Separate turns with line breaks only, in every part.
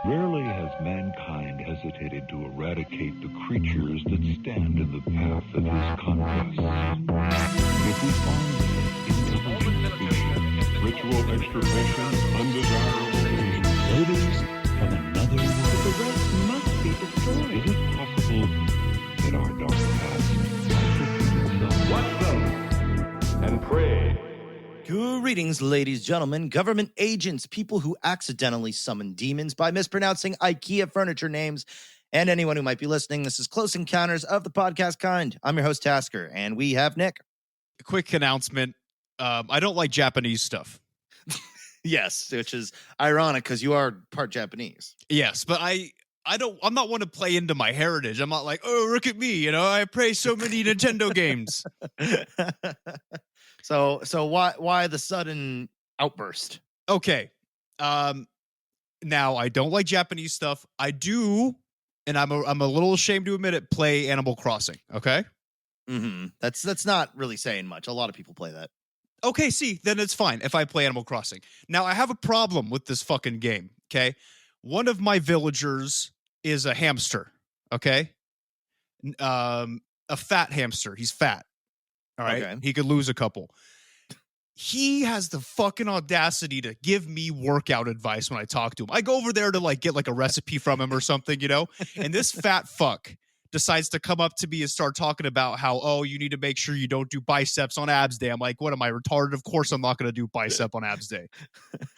Rarely has mankind hesitated to eradicate the creatures that stand in the path of his conquest. If we find intelligent species, ritual extirpation, undesirable odors from another world, the rest must be destroyed. Is it possible that our dark past might repeat itself? Watch them and pray.
Greetings, ladies, gentlemen, government agents, people who accidentally summon demons by mispronouncing IKEA furniture names, and anyone who might be listening. This is Close Encounters of the Podcast Kind. I'm your host, Tasker, and we have Nick.
A quick announcement. I don't like Japanese stuff.
Yes, which is ironic because you are part Japanese.
Yes, but I'm not one to play into my heritage. I'm not like, oh, look at me, I play so many Nintendo games.
So why the sudden outburst?
Okay. Now I don't like Japanese stuff. I do, and I'm a little ashamed to admit it, play Animal Crossing, okay?
Mm-hmm. That's not really saying much. A lot of people play that.
Okay, see, then it's fine if I play Animal Crossing. Now I have a problem with this fucking game, okay? One of my villagers is a hamster, okay? A fat hamster. He's fat. All right. Okay. He could lose a couple. He has the fucking audacity to give me workout advice when I talk to him. I go over there to get a recipe from him or something, and this fat fuck decides to come up to me and start talking about how, oh, you need to make sure you don't do biceps on abs day. I'm like, what am I, retarded? Of course I'm not going to do bicep on abs day.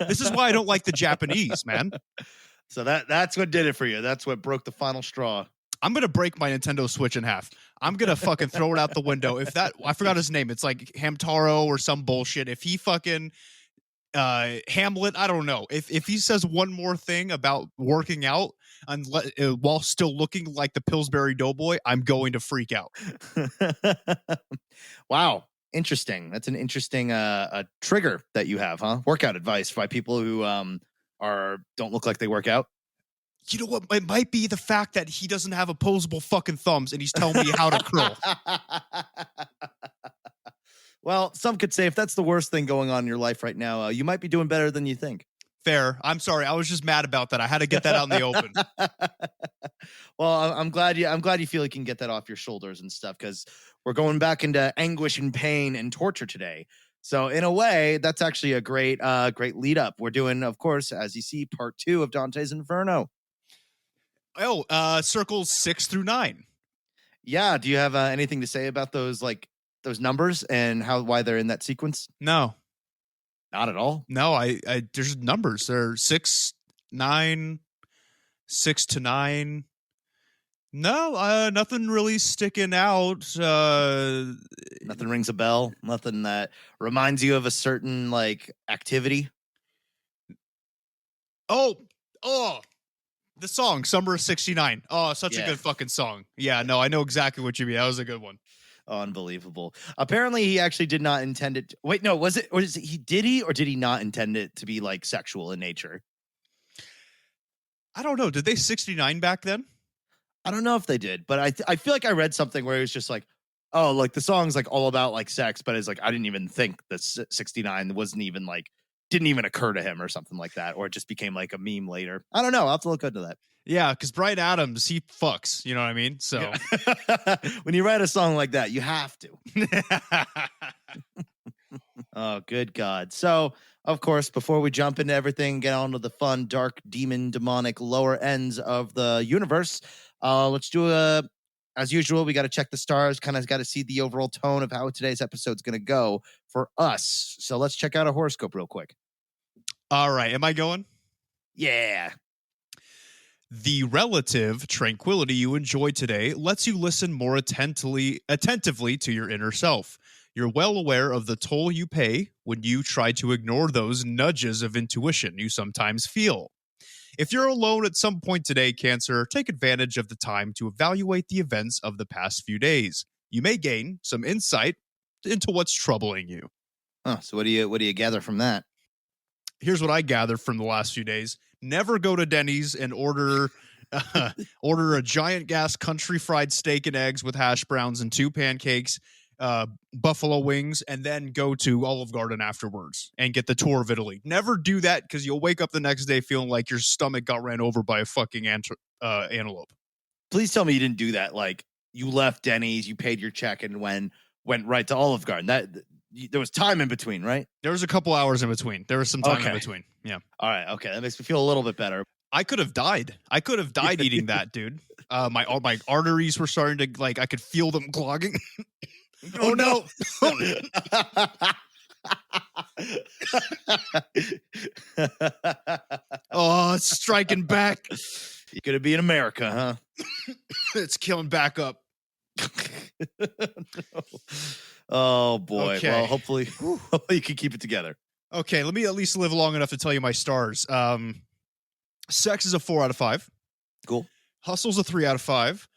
This is why I don't like the Japanese, man.
So that's what did it for you. That's what broke the final straw.
I'm going to break my Nintendo Switch in half. I'm going to fucking throw it out the window. I forgot his name. It's like Hamtaro or some bullshit. If he fucking, Hamlet, I don't know. If he says one more thing about working out while still looking like the Pillsbury Doughboy, I'm going to freak out.
Wow. Interesting. That's an interesting trigger that you have, huh? Workout advice by people who don't look like they work out.
You know what? It might be the fact that he doesn't have opposable fucking thumbs and he's telling me how to curl.
Well, some could say if that's the worst thing going on in your life right now, you might be doing better than you think.
Fair. I'm sorry. I was just mad about that. I had to get that out in the open.
Well, I'm glad you feel you can get that off your shoulders and stuff, because we're going back into anguish and pain and torture today. So in a way, that's actually a great lead up. We're doing, of course, as you see, part 2 of Dante's Inferno.
Oh, circles 6 through 9.
Yeah. Do you have anything to say about those numbers and why they're in that sequence?
No,
not at all.
No, I there's numbers. They're 6, 9, 6 to 9. No, nothing really sticking out.
Nothing rings a bell. Nothing that reminds you of a certain activity.
Oh. The song, Summer of 69. Oh, such a good fucking song. Yeah, no, I know exactly what you mean. That was a good one.
Unbelievable. Apparently, he actually did not intend it. Wait, no, was it? Or did he not intend it to be sexual in nature?
I don't know. Did they 69 back then?
I don't know if they did, but I feel like I read something where it was just the song's all about sex, but it's I didn't even think that 69 wasn't even didn't even occur to him or something like that, or it just became a meme later. I don't know. I'll have to look into that.
Yeah, because Bryan Adams, he fucks. You know what I mean? So
when you write a song like that, you have to. Oh, good God. So, of course, before we jump into everything, get on to the fun, dark, demon, demonic lower ends of the universe, let's do as usual, we got to check the stars, kind of got to see the overall tone of how today's episode's going to go for us. So let's check out a horoscope real quick.
All right. Am I going?
Yeah.
The relative tranquility you enjoy today lets you listen more attentively to your inner self. You're well aware of the toll you pay when you try to ignore those nudges of intuition you sometimes feel. If you're alone at some point today, Cancer, take advantage of the time to evaluate the events of the past few days. You may gain some insight into what's troubling you.
So what do you gather from that?
Here's what I gathered from the last few days. Never go to Denny's and order a giant gas country fried steak and eggs with hash browns and 2 pancakes. buffalo wings, and then go to Olive Garden afterwards and get the tour of Italy. Never do that because you'll wake up the next day feeling like your stomach got ran over by a fucking antelope.
Please tell me you didn't do that. Like you left Denny's, you paid your check, and went right to Olive Garden. There was time in between, right?
There was a couple hours in between. There was some time in between. Yeah.
All right. Okay. That makes me feel a little bit better.
I could have died. Eating that, dude. My arteries were starting to, like, I could feel them clogging. Oh no. Oh, it's striking back.
You're gonna be in America, huh?
It's killing back up.
No. Oh boy.
Okay.
Well, hopefully you can keep it together.
Okay, let me at least live long enough to tell you my stars. Sex is a 4 out of 5.
Cool.
Hustle's a 3 out of 5.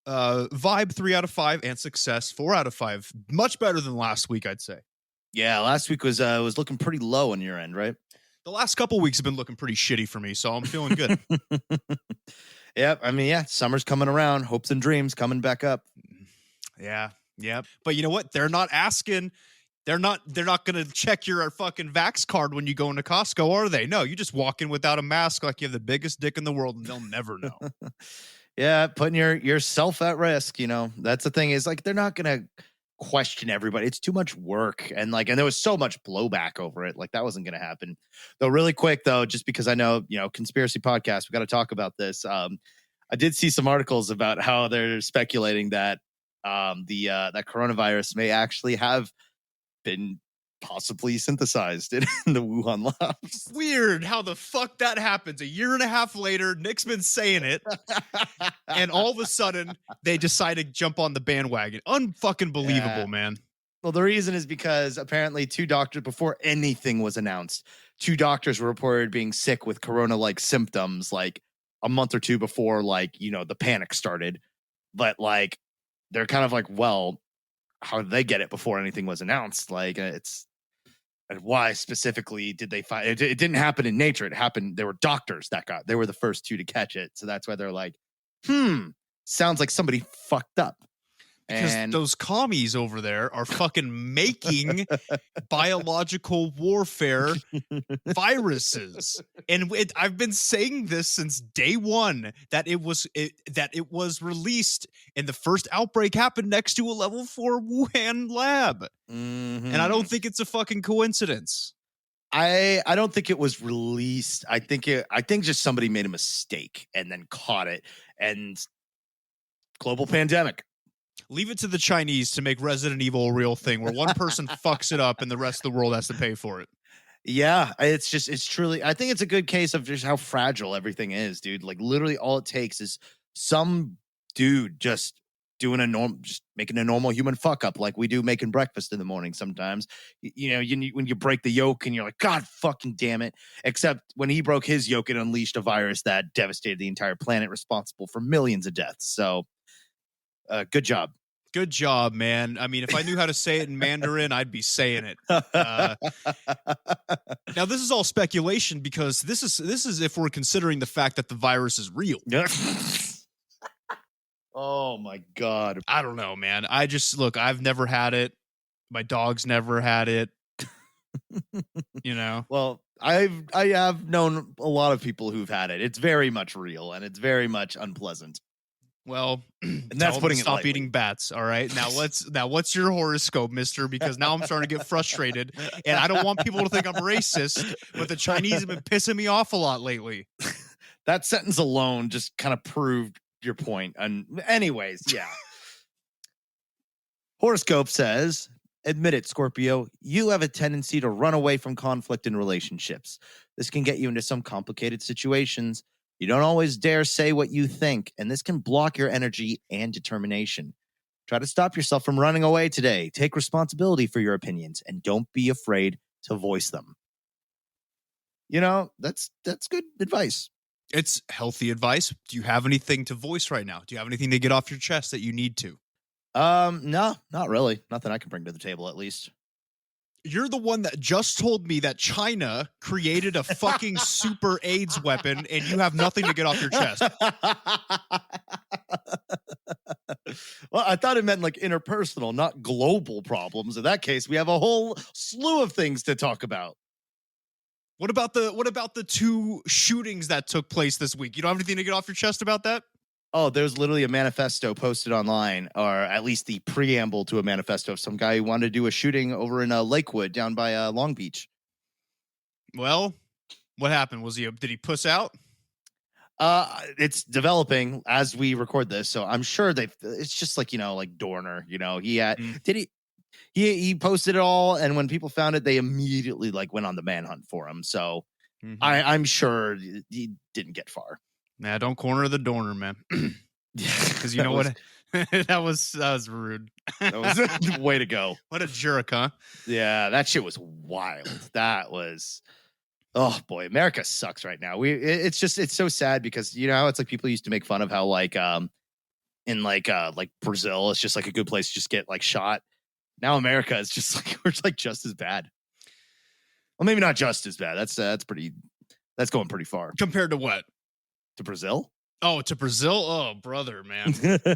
Vibe 3 out of 5, and success 4 out of 5. Much better than last week, I'd say.
Yeah, last week was looking pretty low on your end, right?
The last couple weeks have been looking pretty shitty for me, so I'm feeling good.
Yeah, I mean, yeah, summer's coming around. Hopes and dreams coming back up.
Yeah. But you know what? They're not asking. They're not going to check your fucking Vax card when you go into Costco, are they? No, you just walk in without a mask like you have the biggest dick in the world, and they'll never know.
Yeah, putting yourself at risk. You know, that's the thing is like they're not going to question everybody. It's too much work, and there was so much blowback over it. Like that wasn't going to happen. Though, really quick though, just because I know conspiracy podcast, we got to talk about this. I did see some articles about how they're speculating that that coronavirus may actually have been possibly synthesized in the Wuhan labs.
Weird how the fuck that happens. A year and a half later, Nick's been saying it, and all of a sudden they decide to jump on the bandwagon. Unfucking believable, man.
Well, the reason is because apparently 2 doctors, before anything was announced, 2 doctors were reported being sick with corona-like symptoms like a month or 2 before the panic started. But they're kind of like, well, how did they get it before anything was announced? And why specifically did they find it? It didn't happen in nature. It happened. There were doctors they were the first 2 to catch it. So that's why they're like, sounds like somebody fucked up.
Because those commies over there are fucking making biological warfare viruses, and I've been saying this since day one that it was released, and the first outbreak happened next to a level 4 Wuhan lab, and I don't think it's a fucking coincidence.
I don't think it was released. I think just somebody made a mistake and then caught it, and global pandemic.
Leave it to the Chinese to make Resident Evil a real thing where one person fucks it up and the rest of the world has to pay for it.
Yeah, it's truly, I think it's a good case of just how fragile everything is, dude. Like literally all it takes is some dude just making a normal human fuck up like we do making breakfast in the morning sometimes. When you break the yolk and you're like, God fucking damn it. Except when he broke his yolk, it unleashed a virus that devastated the entire planet, responsible for millions of deaths. So good job.
Good job, man. I mean, if I knew how to say it in Mandarin, I'd be saying it. Now, this is all speculation because this is if we're considering the fact that the virus is real.
Oh my God.
I don't know, man. I've never had it. My dog's never had it.
Well, I have known a lot of people who've had it. It's very much real and it's very much unpleasant.
Well,
and that's putting it lightly.
Stop eating bats. All right. Now what's your horoscope, mister? Because now I'm starting to get frustrated and I don't want people to think I'm racist, but the Chinese have been pissing me off a lot lately.
That sentence alone just kind of proved your point. And anyways, yeah. Horoscope says, admit it, Scorpio, you have a tendency to run away from conflict in relationships. This can get you into some complicated situations. You don't always dare say what you think, and this can block your energy and determination. Try to stop yourself from running away today. Take responsibility for your opinions, and don't be afraid to voice them. That's good advice.
It's healthy advice. Do you have anything to voice right now? Do you have anything to get off your chest that you need to?
No, not really. Nothing I can bring to the table, at least.
You're the one that just told me that China created a fucking super AIDS weapon and you have nothing to get off your chest.
Well, I thought it meant like interpersonal, not global problems. In that case, we have a whole slew of things to talk about.
What about the 2 shootings that took place this week? You don't have anything to get off your chest about that?
Oh, there's literally a manifesto posted online, or at least the preamble to a manifesto of some guy who wanted to do a shooting over in Lakewood down by Long Beach.
Well, what happened? Did he puss out?
It's developing as we record this, so I'm sure it's just like, like Dorner, he had, he posted it all, and when people found it, they immediately like went on the manhunt for him. So I'm sure he didn't get far.
Nah, don't corner the Dorner, man. Because you know what? that was rude.
That was way to go.
What a jerk, huh?
Yeah, that shit was wild. That was, oh boy, America sucks right now. It's so sad because how it's like people used to make fun of how like in like Brazil, it's just like a good place to just get like shot. Now America is just like we're like just as bad. Well, maybe not just as bad. That's going pretty far.
Compared to what?
To Brazil?
Oh, to Brazil? Oh, brother, man.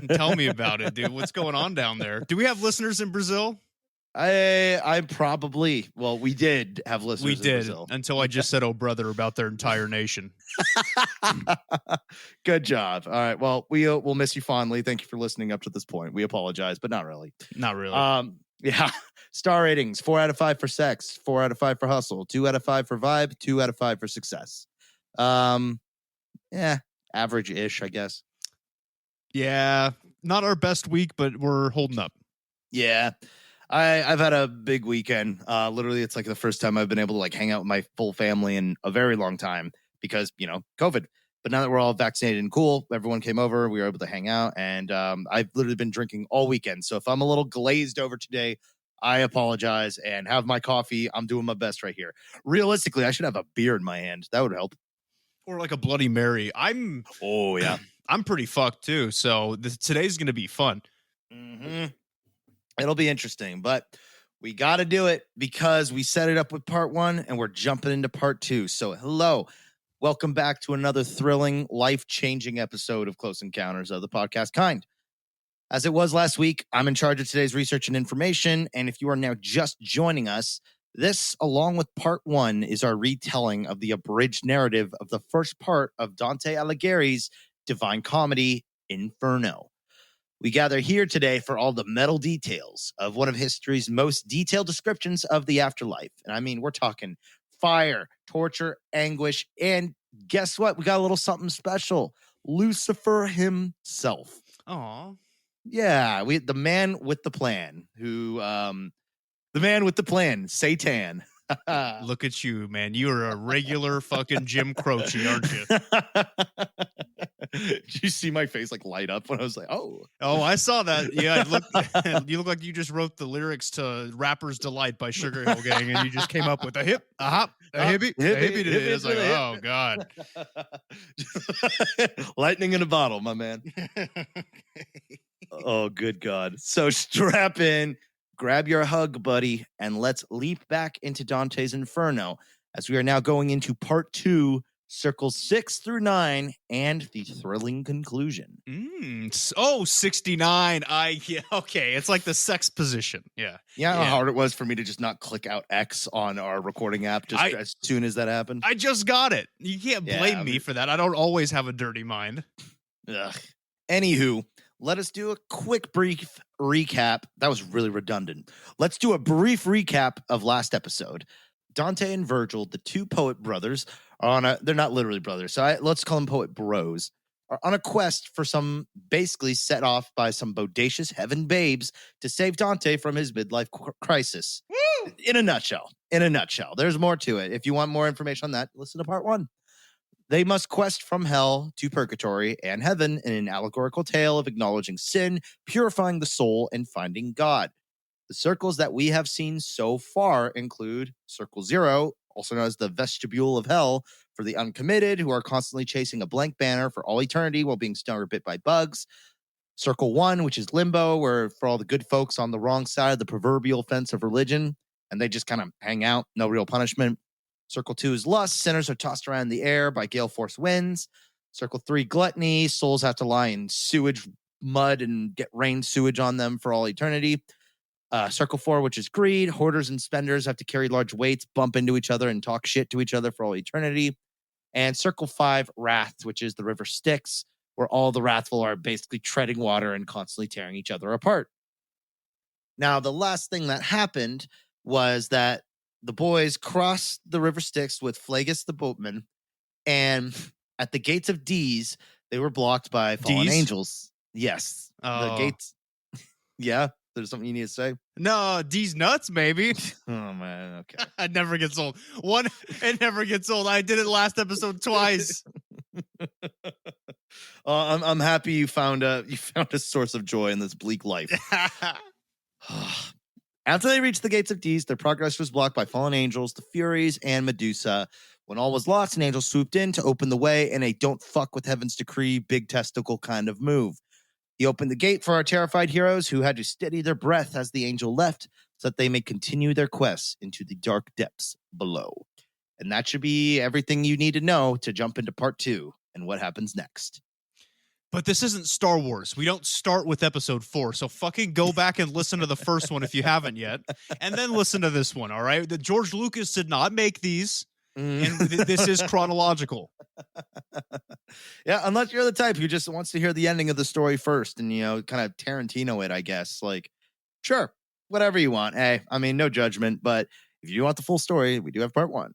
Tell me about it, dude. What's going on down there? Do we have listeners in Brazil?
I probably, well, we did have listeners in Brazil.
Until I just said, oh, brother, about their entire nation.
Good job. All right. Well, we'll miss you fondly. Thank you for listening up to this point. We apologize, but not really.
Not really.
Yeah. Star ratings: 4 out of 5 for sex, 4 out of 5 for hustle, 2 out of 5 for vibe, 2 out of 5 for success. Yeah, average-ish, I guess.
Yeah, not our best week, but we're holding up.
Yeah. I've had a big weekend. Literally, it's like the first time I've been able to like hang out with my full family in a very long time because, COVID. But now that we're all vaccinated and cool, everyone came over. We were able to hang out, and I've literally been drinking all weekend. So if I'm a little glazed over today, I apologize and have my coffee. I'm doing my best right here. Realistically, I should have a beer in my hand. That would help.
Or like a Bloody Mary.
Oh, yeah.
I'm pretty fucked too. So today's going to be fun.
Mm-hmm. It'll be interesting, but we got to do it because we set it up with part 1 and we're jumping into part 2. So hello, welcome back to another thrilling, life-changing episode of Close Encounters of the Podcast Kind. As it was last week, I'm in charge of today's research and information, and if you are now just joining us, this, along with part 1, is our retelling of the abridged narrative of the first part of Dante Alighieri's Divine Comedy Inferno. We gather here today for all the metal details of one of history's most detailed descriptions of the afterlife. And I mean, we're talking fire, torture, anguish, and guess what? We got a little something special. Lucifer himself.
Aw.
Yeah, the man with the plan, Satan.
Look at you, man. You're a regular fucking Jim Croce, aren't you?
Did you see my face like light up when I was like, oh?
Oh, I saw that. Yeah, you look like you just wrote the lyrics to Rapper's Delight by Sugar Hill Gang, and you just came up with a hip, a hop, a hippie, a hippie. It's like, oh, God.
Lightning in a bottle, my man. Oh, good God. So strap in. Grab your hug, buddy, and let's leap back into Dante's Inferno as we are now going into part 2, circles 6 through 9, and the thrilling conclusion.
69. Okay. It's like the sex position. Yeah.
Yeah, how hard it was for me to just not click out X on our recording app as soon as that happened.
I just got it. You can't blame me for that. I don't always have a dirty mind.
Ugh. Anywho, let us do a quick brief recap. That was really redundant. Let's do a brief recap of last episode. Dante and Virgil, the 2 poet brothers, are they're not literally brothers, so let's call them poet bros, are on a quest for some, basically set off by some bodacious heaven babes to save Dante from his midlife crisis. Woo! In a nutshell. There's more to it. If you want more information on that, listen to part 1. They must quest from hell to purgatory and heaven in an allegorical tale of acknowledging sin, purifying the soul, and finding God. The circles that we have seen so far include Circle 0, also known as the vestibule of hell, for the uncommitted who are constantly chasing a blank banner for all eternity while being stung or bit by bugs. Circle 1, which is limbo, where for all the good folks on the wrong side of the proverbial fence of religion, and they just kind of hang out, no real punishment. Circle 2 is lust. Sinners are tossed around in the air by gale force winds. Circle 3, gluttony. Souls have to lie in sewage mud and get rain sewage on them for all eternity. Circle 4, which is greed. Hoarders and spenders have to carry large weights, bump into each other, and talk shit to each other for all eternity. And Circle 5, wrath, which is the river Styx, where all the wrathful are basically treading water and constantly tearing each other apart. Now, the last thing that happened was that the boys crossed the river Styx with Phlegus the boatman, and at the gates of D's, they were blocked by fallen
D's?
angels. Yes. The gates. Yeah. There's something you need to say?
No, D's nuts, maybe.
Oh, man. Okay.
It never gets old. It never gets old. I did it last episode twice.
I'm happy you found a source of joy in this bleak life. After they reached the gates of D's, their progress was blocked by fallen angels, the Furies, and Medusa. When all was lost, an angel swooped in to open the way in a don't fuck with heaven's decree, big testicle kind of move. He opened the gate for our terrified heroes, who had to steady their breath as the angel left so that they may continue their quests into the dark depths below. And that should be everything you need to know to jump into part 2 and what happens next.
But this isn't Star Wars. We don't start with episode 4. So fucking go back and listen to the first one if you haven't yet. And then listen to this one, all right? The George Lucas did not make these. And this is chronological.
Yeah, unless you're the type who just wants to hear the ending of the story first and, kind of Tarantino it, I guess. Like, sure, whatever you want. Hey, I mean, no judgment. But if you want the full story, we do have part 1.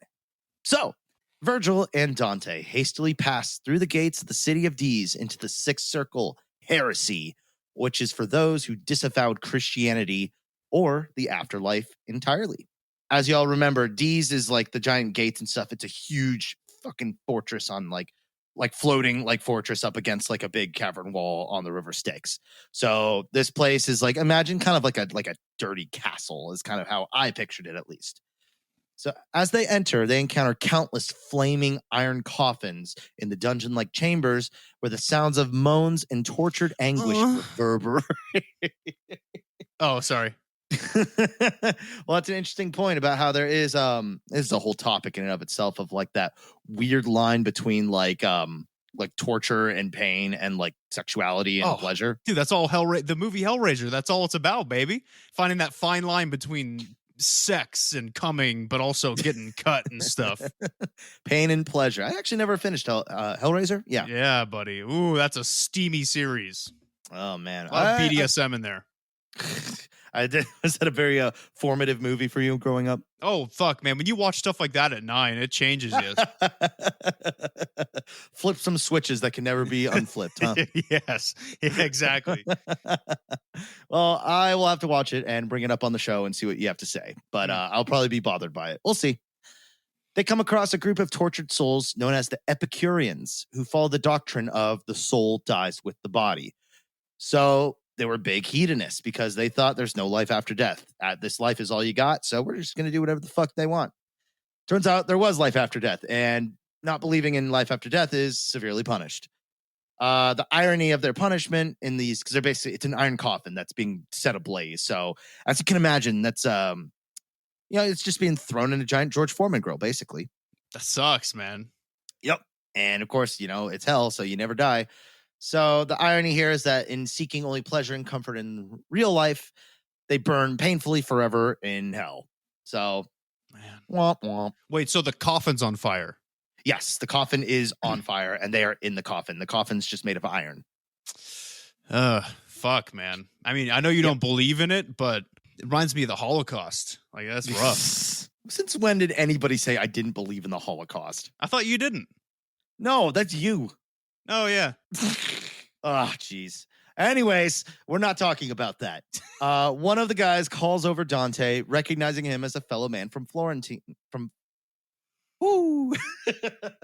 So, Virgil and Dante hastily pass through the gates of the city of D's into the sixth circle, Heresy, which is for those who disavowed Christianity or the afterlife entirely. As y'all remember, D's is like the giant gates and stuff. It's a huge fucking fortress on like floating like fortress up against like a big cavern wall on the river Styx. So this place is like, imagine kind of like a dirty castle is kind of how I pictured it, at least. So as they enter, they encounter countless flaming iron coffins in the dungeon-like chambers where the sounds of moans and tortured anguish reverberate.
Oh, sorry.
Well, that's an interesting point about how there is this is a whole topic in and of itself of like that weird line between like torture and pain and like sexuality and pleasure.
Dude, that's all the movie Hellraiser. That's all it's about, baby. Finding that fine line between sex and coming, but also getting cut and stuff.
Pain and pleasure. I actually never finished Hellraiser.
Yeah, buddy. Ooh, that's a steamy series.
Oh man,
a lot of BDSM in there.
Was that a very formative movie for you growing up?
Oh, fuck, man. When you watch stuff like that at 9, it changes you.
Flip some switches that can never be unflipped, huh?
Yes, exactly.
Well, I will have to watch it and bring it up on the show and see what you have to say. But I'll probably be bothered by it. We'll see. They come across a group of tortured souls known as the Epicureans, who follow the doctrine of the soul dies with the body. So they were big hedonists because they thought there's no life after death. This life is all you got, so we're just going to do whatever the fuck they want. Turns out there was life after death, and not believing in life after death is severely punished. The irony of their punishment in these, because they're basically, it's an iron coffin that's being set ablaze. So as you can imagine, that's, it's just being thrown in a giant George Foreman grill, basically.
That sucks, man.
Yep. And of course, it's hell, so you never die. So the irony here is that in seeking only pleasure and comfort in real life, they burn painfully forever in hell. So,
man.
Womp womp.
Wait, so the coffin's on fire?
Yes, the coffin is on fire, and they are in the coffin. The coffin's just made of iron.
Fuck, man. I mean, I know you don't believe in it, but it reminds me of the Holocaust. Like, that's rough.
Since when did anybody say I didn't believe in the Holocaust?
I thought you didn't.
No, that's you.
Oh, yeah.
Oh, jeez. Anyways, we're not talking about that. One of the guys calls over Dante, recognizing him as a fellow man from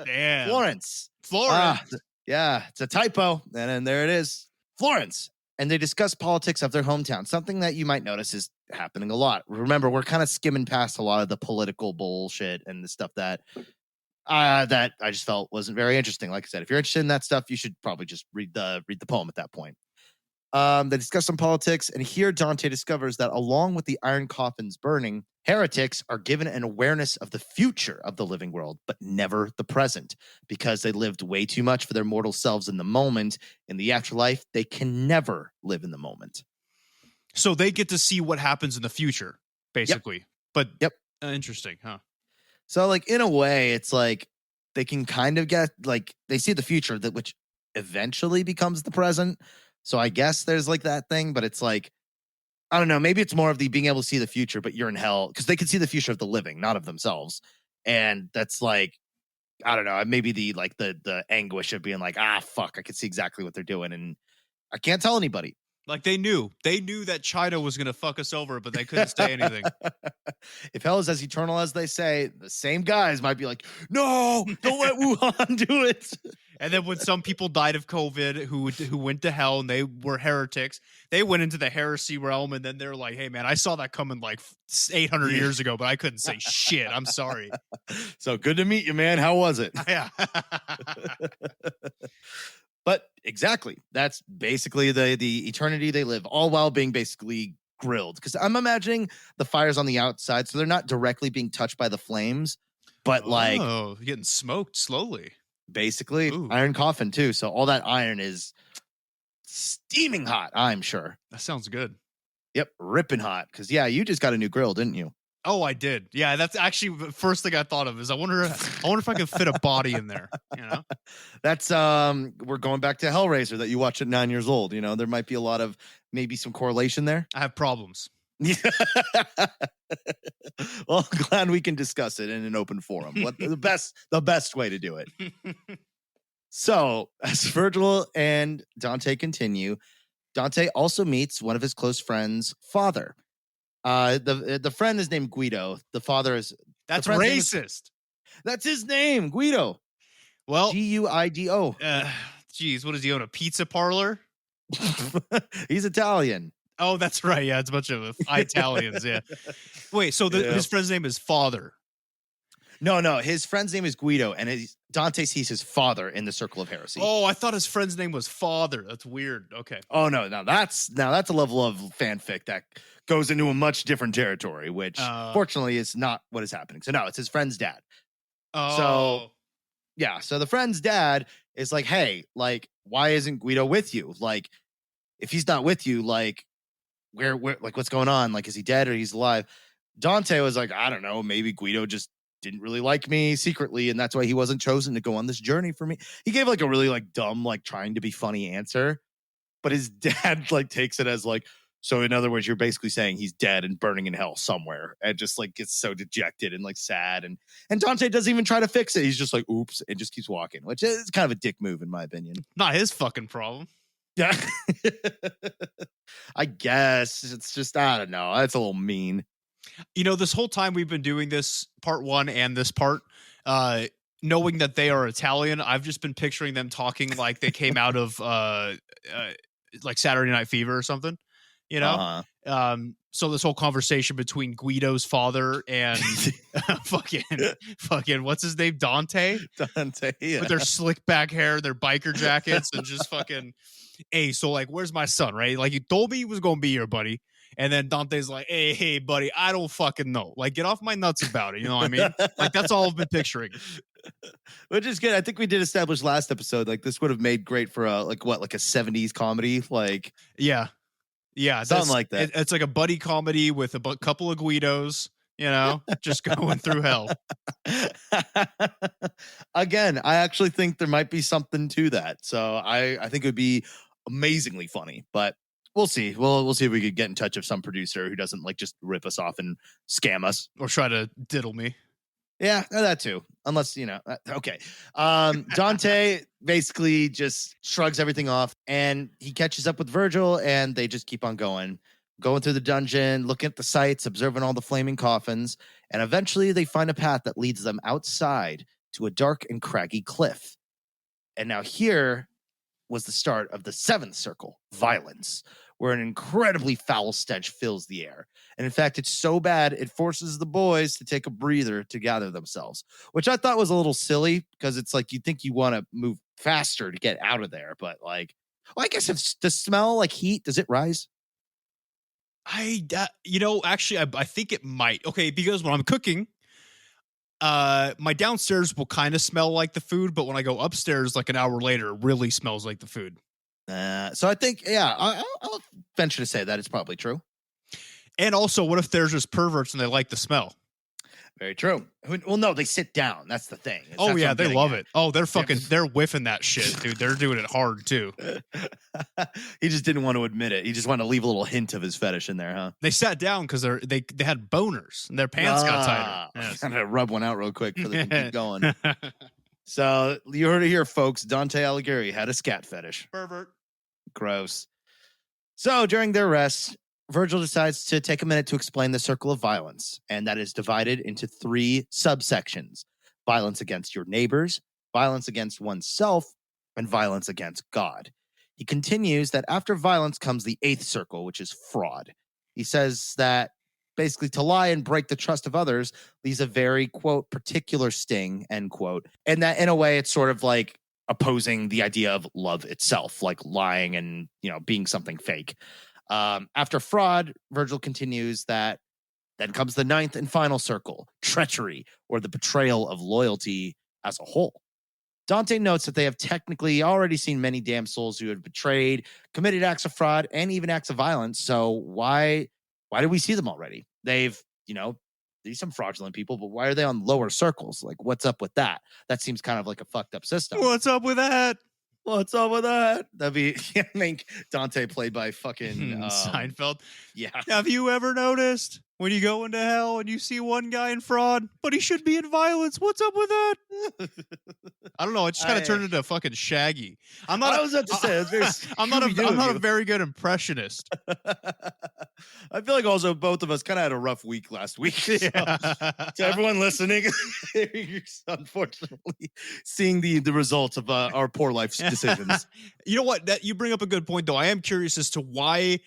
Damn.
Florence. Yeah, it's a typo. And then there it is. Florence. And they discuss politics of their hometown, something that you might notice is happening a lot. Remember, we're kind of skimming past a lot of the political bullshit and the stuff that I just felt wasn't very interesting. Like I said, if you're interested in that stuff, you should probably just read the poem at that point. They discuss some politics, and here Dante discovers that along with the iron coffins burning, Heretics are given an awareness of the future of the living world, but never the present, because they lived way too much for their mortal selves in the moment. In the afterlife, they can never live in the moment.
So they get to see what happens in the future, basically. But
Yep.
Interesting, huh?
So, like, in a way, it's like they can kind of get, like, they see the future, that which eventually becomes the present. So I guess there's like that thing, but it's like, I don't know, maybe it's more of the being able to see the future, but you're in hell, because they can see the future of the living, not of themselves. And that's like, I don't know, maybe the anguish of being like, fuck, I can see exactly what they're doing, and I can't tell anybody.
Like they knew that China was going to fuck us over, but they couldn't say anything.
If hell is as eternal as they say, the same guys might be like, no, don't let Wuhan do it.
And then when some people died of COVID who went to hell and they were heretics, they went into the heresy realm, and then they're like, hey, man, I saw that coming like 800 years ago, but I couldn't say shit. I'm sorry.
So good to meet you, man. How was it?
Yeah.
But exactly, that's basically the eternity they live, all while being basically grilled. Because I'm imagining the fire's on the outside, so they're not directly being touched by the flames, but
getting smoked slowly.
Basically,
Ooh.
Iron coffin too. So all that iron is steaming hot, I'm sure.
That sounds good.
Yep, ripping hot. Because you just got a new grill, didn't you?
Oh, I did. Yeah, that's actually the first thing I thought of. Is I wonder if I can fit a body in there. You know,
that's we're going back to Hellraiser that you watched at 9 years old. You know, there might be a lot of maybe some correlation there.
I have problems.
Well, glad we can discuss it in an open forum. What the best way to do it. So, as Virgil and Dante continue, Dante also meets one of his close friends' father. The friend is named Guido. The father is
that's racist.
That's his name, Guido.
Well,
Guido.
Geez, what does he own? A pizza parlor?
He's Italian.
Oh, that's right. Yeah, it's a bunch of Italians. Yeah. Wait, so his friend's name is Father?
No. His friend's name is Guido, and Dante sees his father in the Circle of Heresy.
Oh, I thought his friend's name was Father. That's weird. Okay.
Oh no, that's a level of fanfic that goes into a much different territory, which fortunately is not what is happening. So no, it's his friend's dad.
Oh.
So yeah, so the friend's dad is like, hey, like, why isn't Guido with you? Like, if he's not with you, like, where, like, what's going on? Like, is he dead or he's alive? Dante was like, I don't know, maybe Guido just didn't really like me secretly, and that's why he wasn't chosen to go on this journey for me. He gave like a really like dumb, like trying to be funny answer, but his dad like takes it as like, so in other words, you're basically saying he's dead and burning in hell somewhere, and just like gets so dejected and like sad, and Dante doesn't even try to fix it. He's just like, oops, and just keeps walking, which is kind of a dick move in my opinion.
Not his fucking problem.
Yeah. I guess it's just, I don't know. That's a little mean.
You know, this whole time we've been doing this part one and this part, knowing that they are Italian, I've just been picturing them talking like they came out of like Saturday Night Fever or something, you know? So this whole conversation between Guido's father and fucking what's his name? Dante, yeah. With their slick back hair, their biker jackets, and just fucking, hey, so like, where's my son, right? Like, you told me he was gonna be here, buddy. And then Dante's like, hey, buddy, I don't fucking know. Like, get off my nuts about it. You know what I mean? Like, that's all I've been picturing.
Which is good. I think we did establish last episode, like, this would have made great for a 70s comedy. Like,
yeah,
something like that.
It's like a buddy comedy with a couple of Guidos, you know, just going through hell.
Again, I actually think there might be something to that. So I think it would be amazingly funny, but we'll see. We'll see if we could get in touch with some producer who doesn't like just rip us off and scam us
or try to diddle me.
Yeah, that too. Unless, you know, okay. Dante basically just shrugs everything off, and he catches up with Virgil, and they just keep on going through the dungeon, looking at the sights, observing all the flaming coffins, and eventually they find a path that leads them outside to a dark and craggy cliff. And now here was the start of the seventh circle, violence, where an incredibly foul stench fills the air. And in fact, it's so bad, it forces the boys to take a breather to gather themselves, which I thought was a little silly, because it's like, you'd think you want to move faster to get out of there. But like, well, I guess if the smell like heat, does it rise?
Actually, I think it might. Okay, because when I'm cooking, my downstairs will kind of smell like the food, but when I go upstairs, like an hour later, it really smells like the food.
So I think, yeah, I'll venture to say that it's probably true.
And also, what if there's just perverts and they like the smell?
Very true. Well, no, they sit down. That's the thing.
Oh yeah, they love it. Oh, they're whiffing that shit, dude. They're doing it hard too.
He just didn't want to admit it. He just wanted to leave a little hint of his fetish in there, huh?
They sat down because they had boners and their pants got tighter. Yes.
Kind of rub one out real quick so they can keep going. So you heard it here, folks. Dante Alighieri had a scat fetish.
Pervert.
Gross. So during their rest, Virgil decides to take a minute to explain the circle of violence, and that is divided into 3 subsections: violence against your neighbors, violence against oneself, and violence against God. He continues that after violence comes the 8th circle, which is fraud. He says that basically to lie and break the trust of others leaves a very, quote, particular sting, end quote. And that in a way, it's sort of like opposing the idea of love itself, like lying and, being something fake. After fraud, Virgil continues that then comes the 9th and final circle, treachery, or the betrayal of loyalty as a whole. Dante notes that they have technically already seen many damsels who have betrayed, committed acts of fraud, and even acts of violence. So why do we see them already? They've, there's some fraudulent people, but why are they on lower circles? Like, what's up with that? That seems kind of like a fucked up system.
What's up with that?
What's up with that? That'd be, I think Dante played by fucking
Seinfeld.
Yeah.
Have you ever noticed when you go into hell and you see one guy in fraud, but he should be in violence? What's up with that? I don't know. It just kind of turned into fucking Shaggy. I'm not a very good impressionist.
I feel like also both of us kind of had a rough week last week. So, to everyone listening, you're unfortunately seeing the results of our poor life decisions.
You know what? That you bring up a good point, though. I am curious as to why,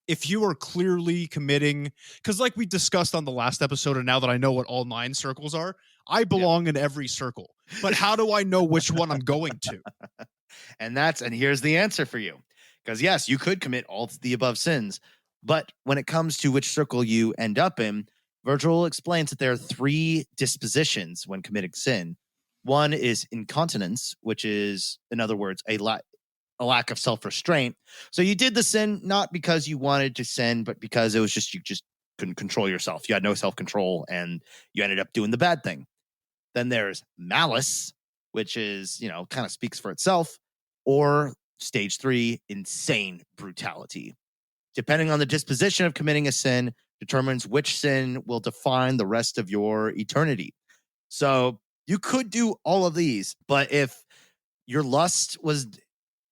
if you are clearly committing, because like we discussed on the last episode, and now that I know what all 9 circles are, I belong in every circle. But how do I know which one I'm going to?
And here's the answer for you. Because yes, you could commit all the above sins, but when it comes to which circle you end up in, Virgil explains that there are 3 dispositions when committing sin. One is incontinence, which is, in other words, a lack of self-restraint. So you did the sin not because you wanted to sin, but because it was just you just couldn't control yourself. You had no self-control, and you ended up doing the bad thing. Then there's malice, which is, kind of speaks for itself, or stage 3, insane brutality. Depending on the disposition of committing a sin, determines which sin will define the rest of your eternity. So you could do all of these, but if your lust was,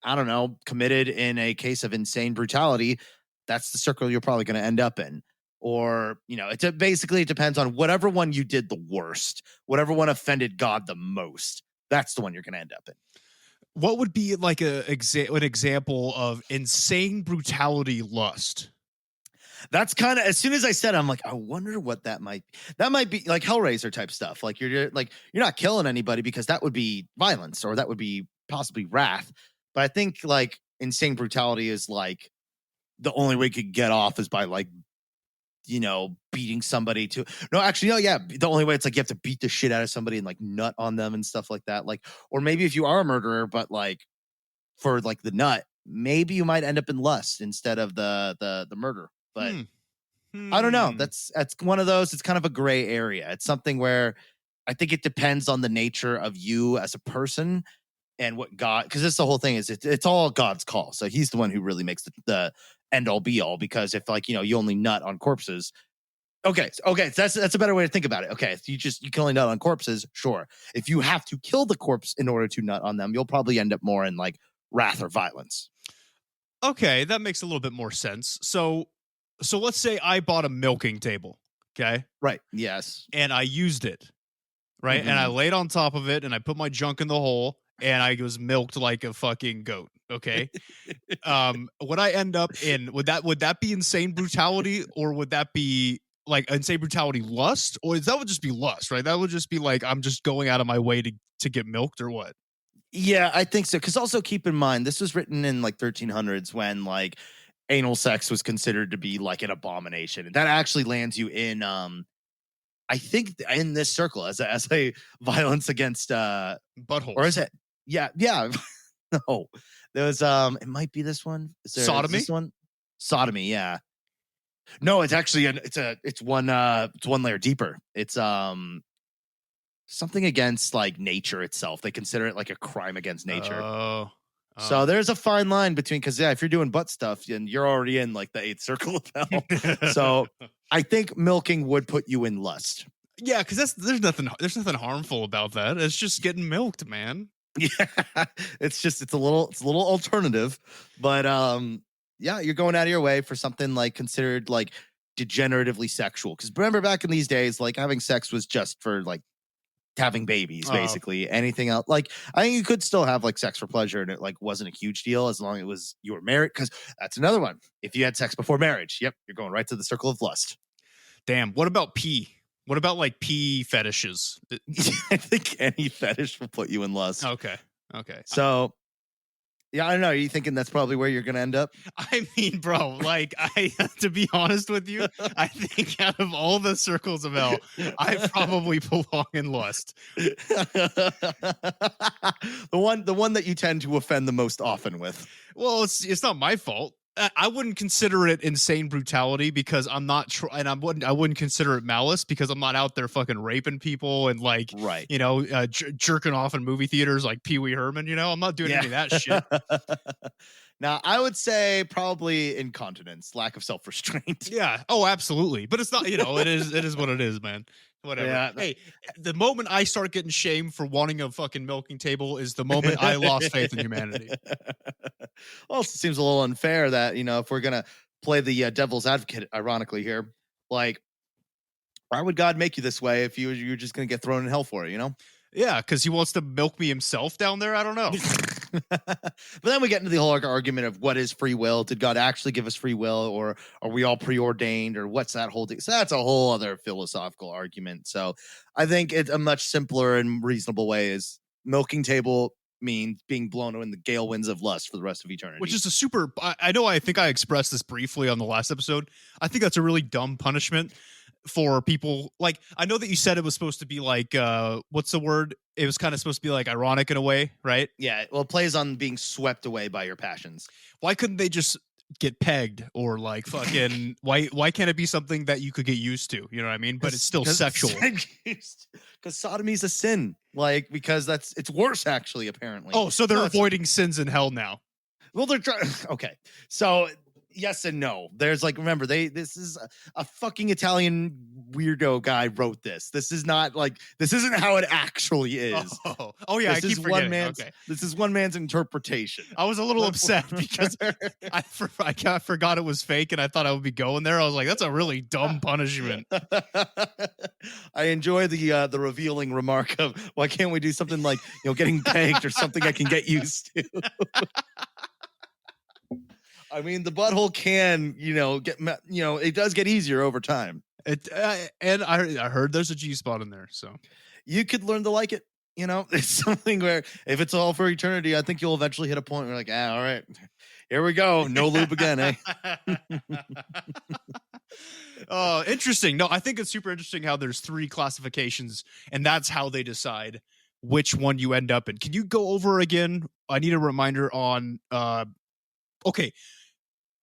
I don't know, committed in a case of insane brutality, that's the circle you're probably going to end up in. Or, it basically depends on whatever one you did the worst, whatever one offended God the most. That's the one you're going to end up in.
What would be like an example of insane brutality lust?
That's kind of, as soon as I said it, I'm like, I wonder what that might be. That might be like Hellraiser type stuff. Like you're not killing anybody because that would be violence, or that would be possibly wrath. But I think like insane brutality is like the only way you could get off is by like, beating somebody to the only way it's like you have to beat the shit out of somebody and like nut on them and stuff like that. Like, or maybe if you are a murderer, but like for like the nut, maybe you might end up in lust instead of the murder. But I don't know. That's one of those. It's kind of a gray area. It's something where I think it depends on the nature of you as a person and what God, because it's the whole thing is it's all God's call. So he's the one who really makes the end all be all, because if like, you only nut on corpses. Okay. So that's a better way to think about it. Okay. If you can only nut on corpses. Sure. If you have to kill the corpse in order to nut on them, you'll probably end up more in like wrath or violence.
Okay. That makes a little bit more sense. So let's say I bought a milking table. Okay.
Right. Yes.
And I used it. Right.
Mm-hmm.
And I laid on top of it and I put my junk in the hole and I was milked like a fucking goat. Okay. Would I end up in, would that be insane brutality, or would that be like insane brutality lust? Or that would just be lust, right? That would just be like, I'm just going out of my way to get milked, or what?
Yeah, I think so. Because also keep in mind, this was written in like 1300s when like anal sex was considered to be like an abomination. And that actually lands you in I think in this circle as a violence against
buttholes.
or is it yeah. No. There was it might be this one.
Sodomy?
Is this one? Sodomy, yeah. No, it's actually it's one layer deeper. It's something against like nature itself. They consider it like a crime against nature.
Oh.
So there's a fine line between, because if you're doing butt stuff, and you're already in like the 8th circle of hell. So I think milking would put you in lust.
Yeah, because there's nothing harmful about that. It's just getting milked, man.
Yeah, it's a little alternative, but yeah, you're going out of your way for something like considered like degeneratively sexual. Because remember, back in these days, like having sex was just for like having babies, basically. Anything else, like I think you could still have like sex for pleasure, and it like wasn't a huge deal as long as it was you were married. Because that's another one. If you had sex before marriage, yep, you're going right to the circle of lust.
Damn. What about pee? What about like pee fetishes?
I think any fetish will put you in lust.
Okay.
So, yeah, I don't know. Are you thinking that's probably where you're going to end up?
I mean, bro, like to be honest with you, I think out of all the circles of hell, I probably belong in lust.
The one that you tend to offend the most often with.
Well, it's not my fault. I wouldn't consider it insane brutality because I'm not, and I wouldn't consider it malice because I'm not out there fucking raping people and like,
right,
jerking off in movie theaters like Pee Wee Herman. I'm not doing any of that shit.
Now, I would say probably incontinence, lack of self-restraint.
Yeah. Oh, absolutely. But it's not. It is what it is, man. Whatever. Yeah. Hey, the moment I start getting shamed for wanting a fucking milking table is the moment I lost faith in humanity.
Also, it seems a little unfair that, if we're going to play the devil's advocate, ironically here, like, why would God make you this way if you're just going to get thrown in hell for it,
Yeah, because he wants to milk me himself down there. I don't know.
But then we get into the whole argument of what is free will. Did God actually give us free will, or are we all preordained, or what's that whole thing? So that's a whole other philosophical argument. So I think it's a much simpler and reasonable way is milking table means being blown in the gale winds of lust for the rest of eternity.
Which is a super, I think I expressed this briefly on the last episode. I think that's a really dumb punishment for people. Like, I know that you said it was supposed to be like, what's the word? It was kind of supposed to be like ironic in a way, right?
Yeah, well, it plays on being swept away by your passions.
Why couldn't they just get pegged or like fucking, why can't it be something that you could get used to? You know what I mean? But it's still sexual.
Because sodomy's a sin. Like, because it's worse, actually, apparently.
Oh, so they're avoiding sins in hell now.
Well, they're trying. Okay. So, yes and no. There's like, remember, this is a fucking Italian weirdo guy wrote this. This is not like, this isn't how it actually is.
Oh yeah,
this
I keep forgetting.
This is one man's interpretation.
I was a little upset because I forgot it was fake and I thought I would be going there. I was like, that's a really dumb punishment.
I enjoy the revealing remark of, why can't we do something like, getting pegged or something I can get used to? I mean, the butthole can, it does get easier over time.
And I heard there's a G spot in there, so
you could learn to like it. It's something where if it's all for eternity, I think you'll eventually hit a point where you're like, all right, here we go, no lube again, eh?
Oh, interesting. No, I think it's super interesting how there's 3 classifications, and that's how they decide which one you end up in. Can you go over again? I need a reminder on. Okay.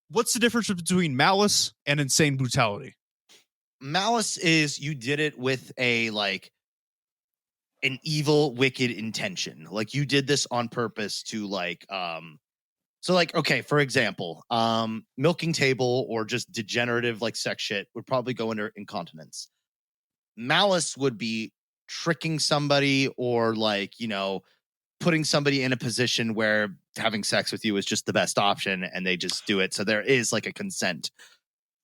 What's the difference between malice and insane brutality?
Malice is you did it with an evil, wicked intention. Like, you did this on purpose to okay, for example, milking table or just degenerative like sex shit would probably go under incontinence. Malice would be tricking somebody or putting somebody in a position where having sex with you is just the best option and they just do it. So there is like a consent.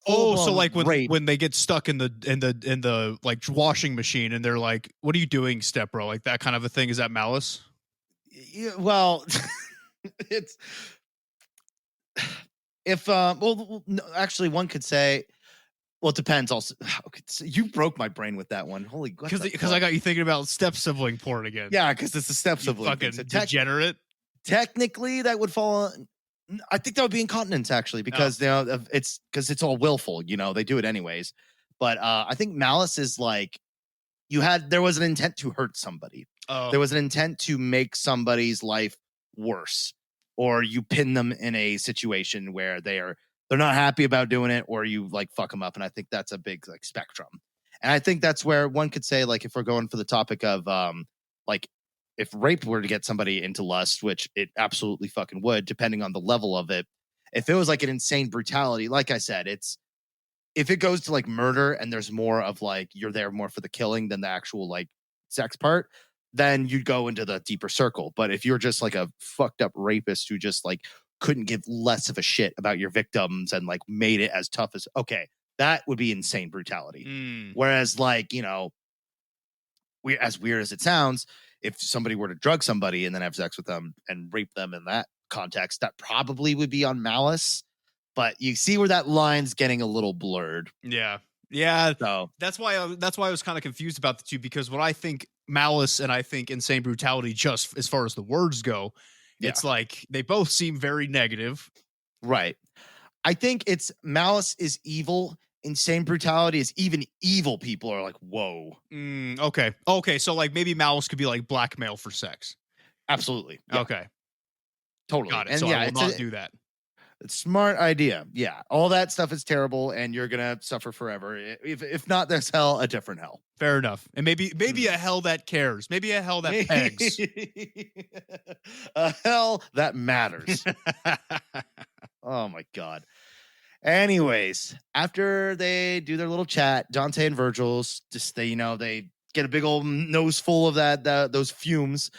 Oh, so like when they get stuck in the like washing machine and they're like, what are you doing, step bro? Like that kind of a thing. Is that malice?
Yeah, well, it's if no, actually one could say, well, it depends also. Okay, so you broke my brain with that one. Holy,
because I got you thinking about step sibling porn again.
Yeah, because it's a step sibling.
Fucking degenerate.
Technically, that would fall on. I think that would be Incontinence, actually, because it's all willful. They do it anyways. But I think Malice is like there was an intent to hurt somebody. There was an intent to make somebody's life worse, or you pin them in a situation where they're not happy about doing it, or you like fuck them up. And I think that's a big like spectrum. And I think that's where one could say, like, if we're going for the topic of like if rape were to get somebody into lust, which it absolutely fucking would, depending on the level of it. If it was like an insane brutality, like I said, if it goes to like murder and there's more of like you're there more for the killing than the actual like sex part, then you'd go into the deeper circle. But if you're just like a fucked up rapist who just like couldn't give less of a shit about your victims and like made it as tough as, okay, that would be insane brutality. Whereas like, as weird as it sounds, if somebody were to drug somebody and then have sex with them and rape them in that context, that probably would be on Malice. But you see where that line's getting a little blurred.
Yeah.
So
that's why I was kind of confused about the two, because when I think Malice and I think insane brutality, just as far as the words go, it's like they both seem very negative.
Right. I think it's Malice is evil. Insane brutality is even evil people are like, whoa.
Okay. So like maybe Malice could be like blackmail for sex.
Absolutely. Yeah.
Okay.
Totally.
Got it.
And
so I will not do that.
It's a smart idea. Yeah. All that stuff is terrible and you're going to suffer forever. If not this hell, a different hell.
Fair enough. And maybe a hell that cares. Maybe a hell that pegs.
A hell that matters. Oh my God. Anyways, after they do their little chat, Dante and Virgil's they get a big old nose full of those fumes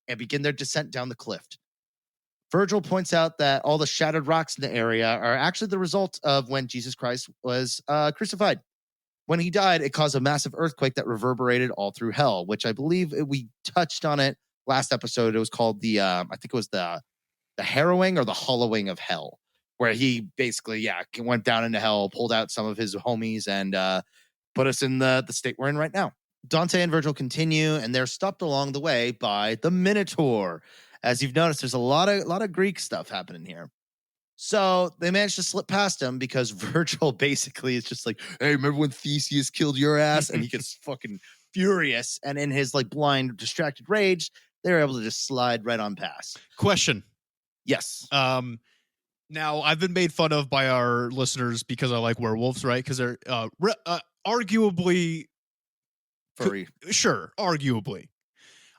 and begin their descent down the cliff. Virgil points out that all the shattered rocks in the area are actually the result of when Jesus Christ was crucified. When he died, it caused a massive earthquake that reverberated all through hell, which I believe we touched on it last episode. It was called I think it was the harrowing or the hollowing of hell, where he basically, went down into hell, pulled out some of his homies, and put us in the state we're in right now. Dante and Virgil continue, and they're stopped along the way by the Minotaur. As you've noticed, there's a lot of Greek stuff happening here. So they managed to slip past him because Virgil basically is just like, hey, remember when Theseus killed your ass? And he gets fucking furious. And in his like blind, distracted rage, they're able to just slide right on past.
Question.
Yes.
Now, I've been made fun of by our listeners because I like werewolves, right? Because they're arguably
furry.
Sure, arguably.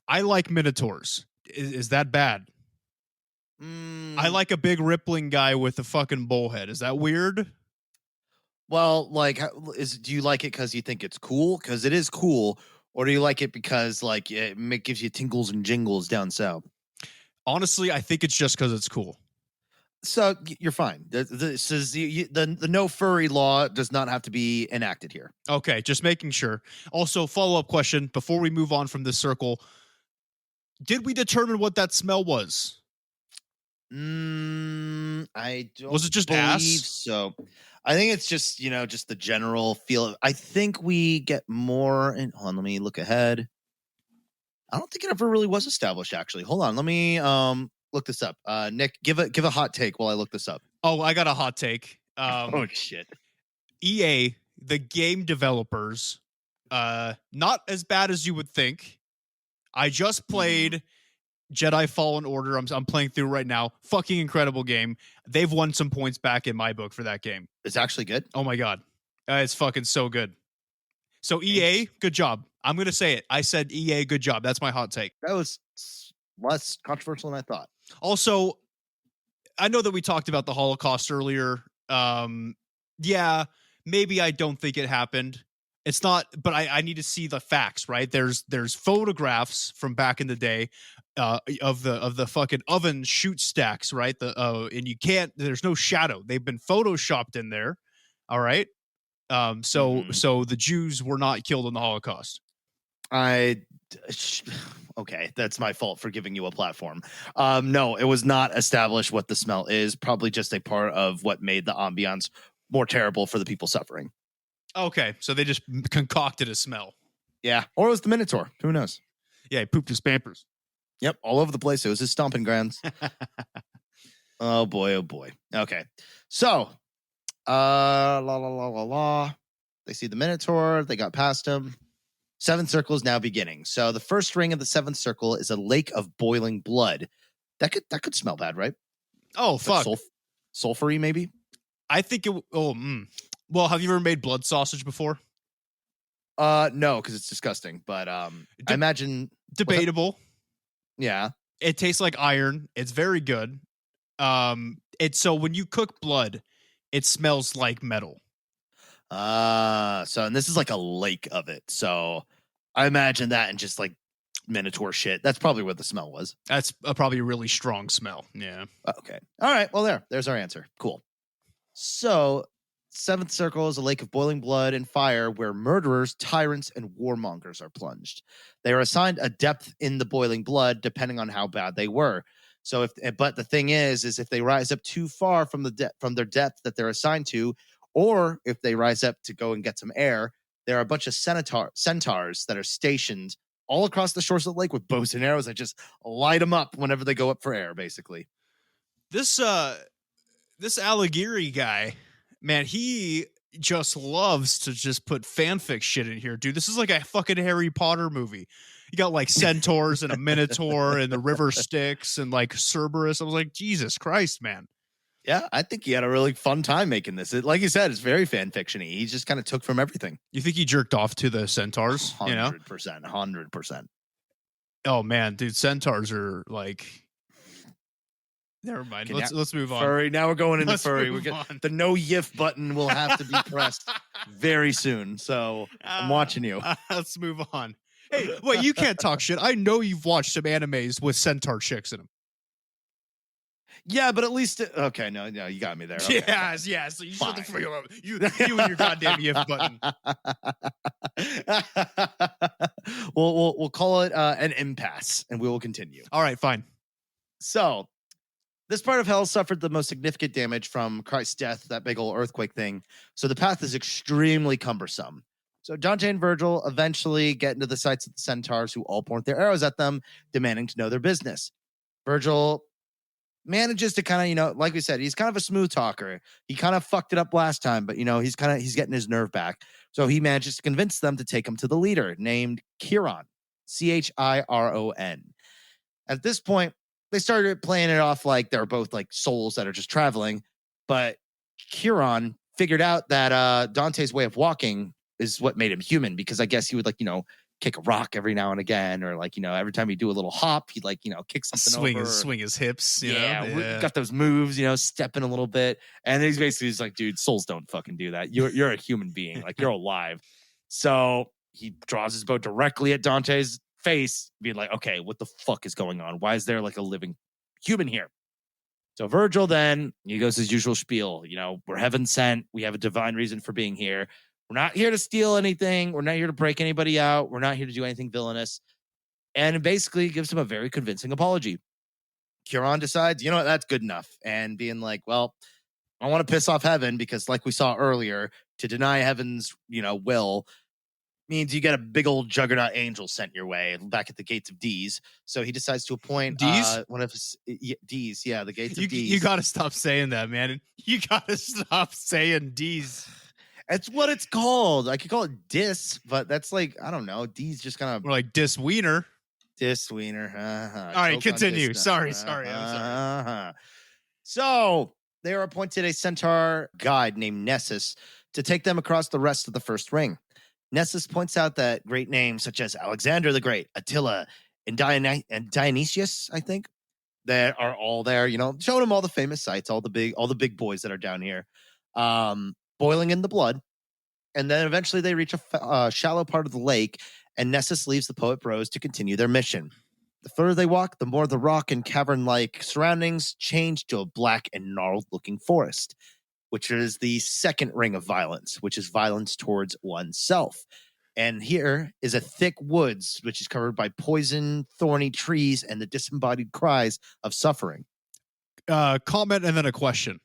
I like minotaurs. Is that bad? I like a big rippling guy with a fucking bullhead. Is that weird?
Well, like, do you like it because you think it's cool? Because it is cool. Or do you like it because like it gives you tingles and jingles down south?
Honestly, I think it's just because it's cool.
So you're fine. This is the no furry law does not have to be enacted here.
Okay, just making sure. Also, follow-up question before we move on from this circle. Did we determine what that smell was?
I don't.
Was it just
believe
ass?
So. I think it's just just the general feel. I think we get more. And hold on, let me look ahead. I don't think it ever really was established. Actually, hold on. Let me look this up. Nick, give a hot take while I look this up.
Oh, I got a hot take.
Oh shit.
EA, the game developers, not as bad as you would think. I just played Jedi Fallen Order. I'm playing through right now. Fucking incredible game. They've won some points back in my book for that game.
It's actually good.
Oh my God. It's fucking so good. So EA, good job. I'm going to say it. I said EA, good job. That's my hot take.
That was less controversial than I thought.
Also, I know that we talked about the Holocaust earlier. Yeah, maybe I don't think it happened. It's not, but I need to see the facts, right? There's photographs from back in the day of the fucking oven shoot stacks, right? And you can't. There's no shadow. They've been photoshopped in there. All right. So the Jews were not killed in the Holocaust.
Okay, that's my fault for giving you a platform. No, it was not established what the smell is. Probably just a part of what made the ambiance more terrible for the people suffering.
Okay, so they just concocted a smell.
Yeah, or it was the Minotaur. Who knows?
Yeah, he pooped his pampers.
Yep, all over the place. It was his stomping grounds. Oh boy, oh boy. Okay. So, they see the Minotaur, they got past him. Seventh circle is now beginning. So the first ring of the seventh circle is a lake of boiling blood. That could smell bad, right?
Oh,
It's like
fuck.
sulfury, maybe?
I think it. Well, have you ever made blood sausage before?
No, because it's disgusting. But I imagine
debatable.
Yeah.
It tastes like iron. It's very good. It's so when you cook blood, it smells like metal.
And this is like a lake of it. So I imagine that and just like Minotaur shit. That's probably what the smell was.
That's probably a really strong smell. Yeah.
Okay. All right. Well, there's our answer. Cool. So, seventh circle is a lake of boiling blood and fire where murderers, tyrants, and warmongers are plunged. They are assigned a depth in the boiling blood depending on how bad they were. So, but the thing is if they rise up too far from their depth that they're assigned to, or if they rise up to go and get some air, there are a bunch of centaurs that are stationed all across the shores of the lake with bows and arrows that just light them up whenever they go up for air, basically.
This Alighieri guy, man, he just loves to just put fanfic shit in here, dude. This is like a fucking Harry Potter movie. You got like centaurs and a minotaur and the river Styx and like Cerberus. I was like, Jesus Christ, man.
Yeah, I think he had a really fun time making this. Like you said, it's very fanfiction-y. He just kind of took from everything.
You think he jerked off to the centaurs?
100%, 100%.
Oh man, dude, centaurs are like. Never mind. Let's move on.
Furry. Now we're going into furry. The no yiff button will have to be pressed very soon. So I'm watching you.
Let's move on. Hey, wait, you can't talk shit. I know you've watched some animes with centaur chicks in them.
Yeah, but at least okay. No, you got me there. Okay.
Yes. So you shut the freak up. You and your goddamn yiff button.
We'll call it an impasse, and we will continue.
All right, fine.
So. This part of hell suffered the most significant damage from Christ's death, that big old earthquake thing. So the path is extremely cumbersome. So Dante and Virgil eventually get into the sights of the centaurs who all point their arrows at them, demanding to know their business. Virgil manages to kind of, like we said, he's kind of a smooth talker. He kind of fucked it up last time, but he's getting his nerve back. So he manages to convince them to take him to the leader named Chiron, Chiron. At this point, they started playing it off like they're both like souls that are just traveling. But Chiron figured out that Dante's way of walking is what made him human, because I guess he would kick a rock every now and again, or every time he'd do a little hop, he'd kick something over.
Swing his hips.
Yeah. Got those moves, stepping a little bit. And he's basically just like, dude, souls don't fucking do that. You're a human being. You're alive. So he draws his bow directly at Dante's face, being like, okay, what the fuck is going on? Why is there a living human here? So Virgil then, he goes his usual spiel, we're heaven sent, we have a divine reason for being here, we're not here to steal anything, we're not here to break anybody out, we're not here to do anything villainous, and basically gives him a very convincing apology. Chiron decides, that's good enough, and being like, well, I want to piss off heaven, because like we saw earlier, to deny heaven's will means you get a big old juggernaut angel sent your way back at the gates of D's. So he decides to appoint one of his D's. Yeah, the gates of D's.
You got to stop saying that, man. You got to stop saying D's.
That's what it's called. I could call it Dis, but that's I don't know. D's just kind of
more like Dis Wiener.
Dis Wiener.
All right, continue. Sorry. I'm sorry.
So they are appointed a centaur guide named Nessus to take them across the rest of the first ring. Nessus points out that great names such as Alexander the Great, Attila, and Dionysius, I think, that are all there, showing him all the famous sites, all the big boys that are down here, boiling in the blood. And then eventually they reach a shallow part of the lake, and Nessus leaves the poet bros to continue their mission. The further they walk, the more the rock and cavern-like surroundings change to a black and gnarled-looking forest, which is the second ring of violence, which is violence towards oneself. And here is a thick woods, which is covered by poison, thorny trees, and the disembodied cries of suffering.
Comment and then a question.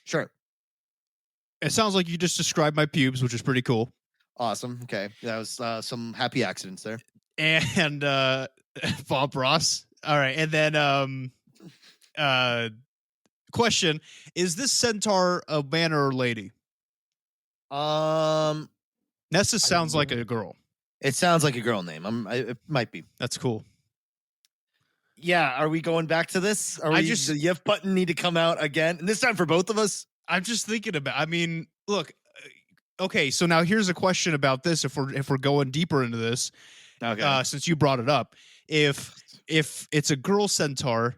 Sure.
It sounds like you just described my pubes, which is pretty cool.
Awesome. Okay. That was some happy accidents there.
And Bob Ross. All right. And then question: is this centaur a man or a lady? Nessus sounds like a girl.
It sounds like a girl name. It might be.
That's cool.
Yeah, are we going back to this? Does the YIF button need to come out again? And this time for both of us?
I'm just thinking about. I mean, look. Okay, so now here's a question about this. If we're going deeper into this,
okay.
Since you brought it up, if it's a girl centaur,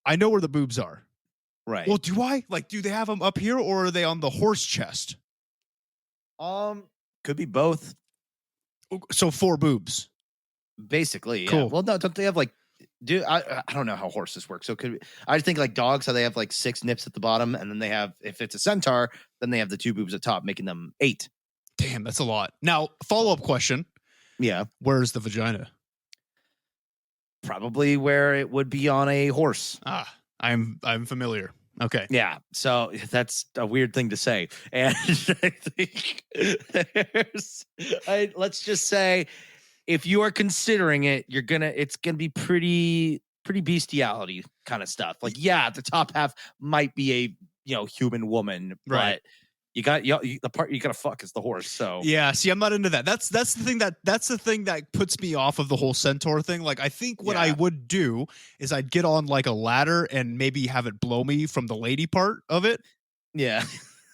I know where the boobs are.
Right.
Well, do I? Like, do they have them up here, or are they on the horse chest?
Could be both.
So 4 boobs.
Basically, yeah.
Cool.
Well, no, don't they have like? I don't know how horses work. So I think like dogs, how they have like 6 nips at the bottom, and then they have, if it's a centaur, then they have the 2 boobs at top, making them 8.
Damn, that's a lot. Now, follow-up question.
Yeah.
Where's the vagina?
Probably where it would be on a horse.
I'm familiar. Okay.
Yeah. So that's a weird thing to say. And I think let's just say, if you are considering it, it's gonna be pretty bestiality kind of stuff. Like, yeah, the top half might be a human woman,
right?
But the part you gotta fuck is the horse. So
yeah, see, I'm not into that. That's the thing that puts me off of the whole centaur thing. Like, I think what I would do is I'd get on like a ladder and maybe have it blow me from the lady part of it.
Yeah.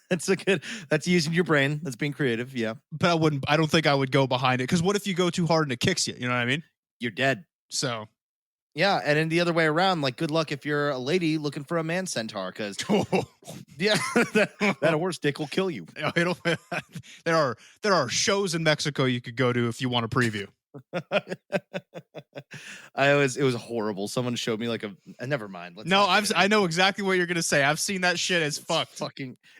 That's using your brain. That's being creative. Yeah.
But I don't think I would go behind it. Because what if you go too hard and it kicks you? You know what I mean?
You're dead.
So.
Yeah. And then the other way around, like, good luck if you're a lady looking for a man centaur. Because, yeah, that horse dick will kill you.
There are shows in Mexico you could go to if you want a preview.
It was horrible. Someone showed me like never mind.
I know exactly what you're gonna say. I've seen that shit. It's fucked.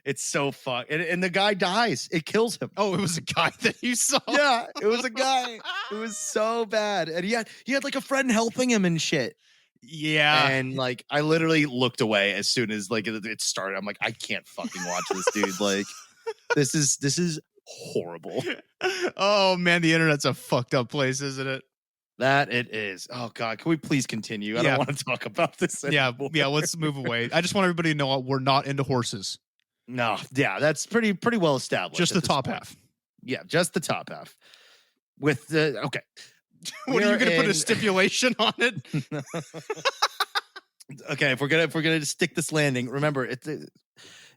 It's so fucked. And the guy dies. It kills him.
Oh, it was a guy that you saw.
Yeah, it was a guy. It was so bad. And he had like a friend helping him and shit.
Yeah.
And like I literally looked away as soon as like it started. I'm like, I can't fucking watch this, dude. Like this is horrible.
Oh man, the internet's a fucked up place, isn't it?
That it is. Oh god, can we please continue? I don't want to talk about this anymore.
Yeah, let's move away. I just want everybody to know we're not into horses.
No, yeah, that's pretty well established.
Just the top half.
Yeah, just the top half. With the okay.
What are you gonna put a stipulation on it?
Okay, if we're gonna stick this landing, remember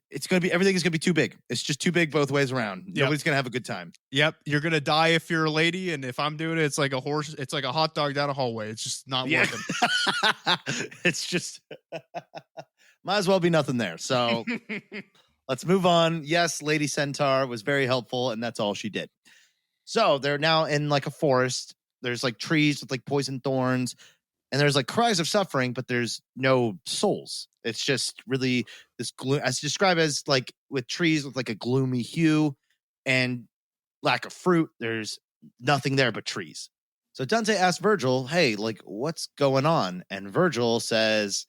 it's gonna be, everything is gonna be too big. It's just too big both ways around. Yep. Nobody's gonna have a good time.
Yep, you're gonna die if you're a lady, and if I'm doing it, it's like a horse. It's like a hot dog down a hallway. It's just not working.
It's just might as well be nothing there. So let's move on. Yes, Lady Centaur was very helpful, and that's all she did. So they're now in like a forest. There's like trees with like poison thorns. And there's like cries of suffering, but there's no souls. It's just really this gloom, as described as like with trees with like a gloomy hue and lack of fruit. There's nothing there but trees. So Dante asks Virgil, hey, like, what's going on? And Virgil says,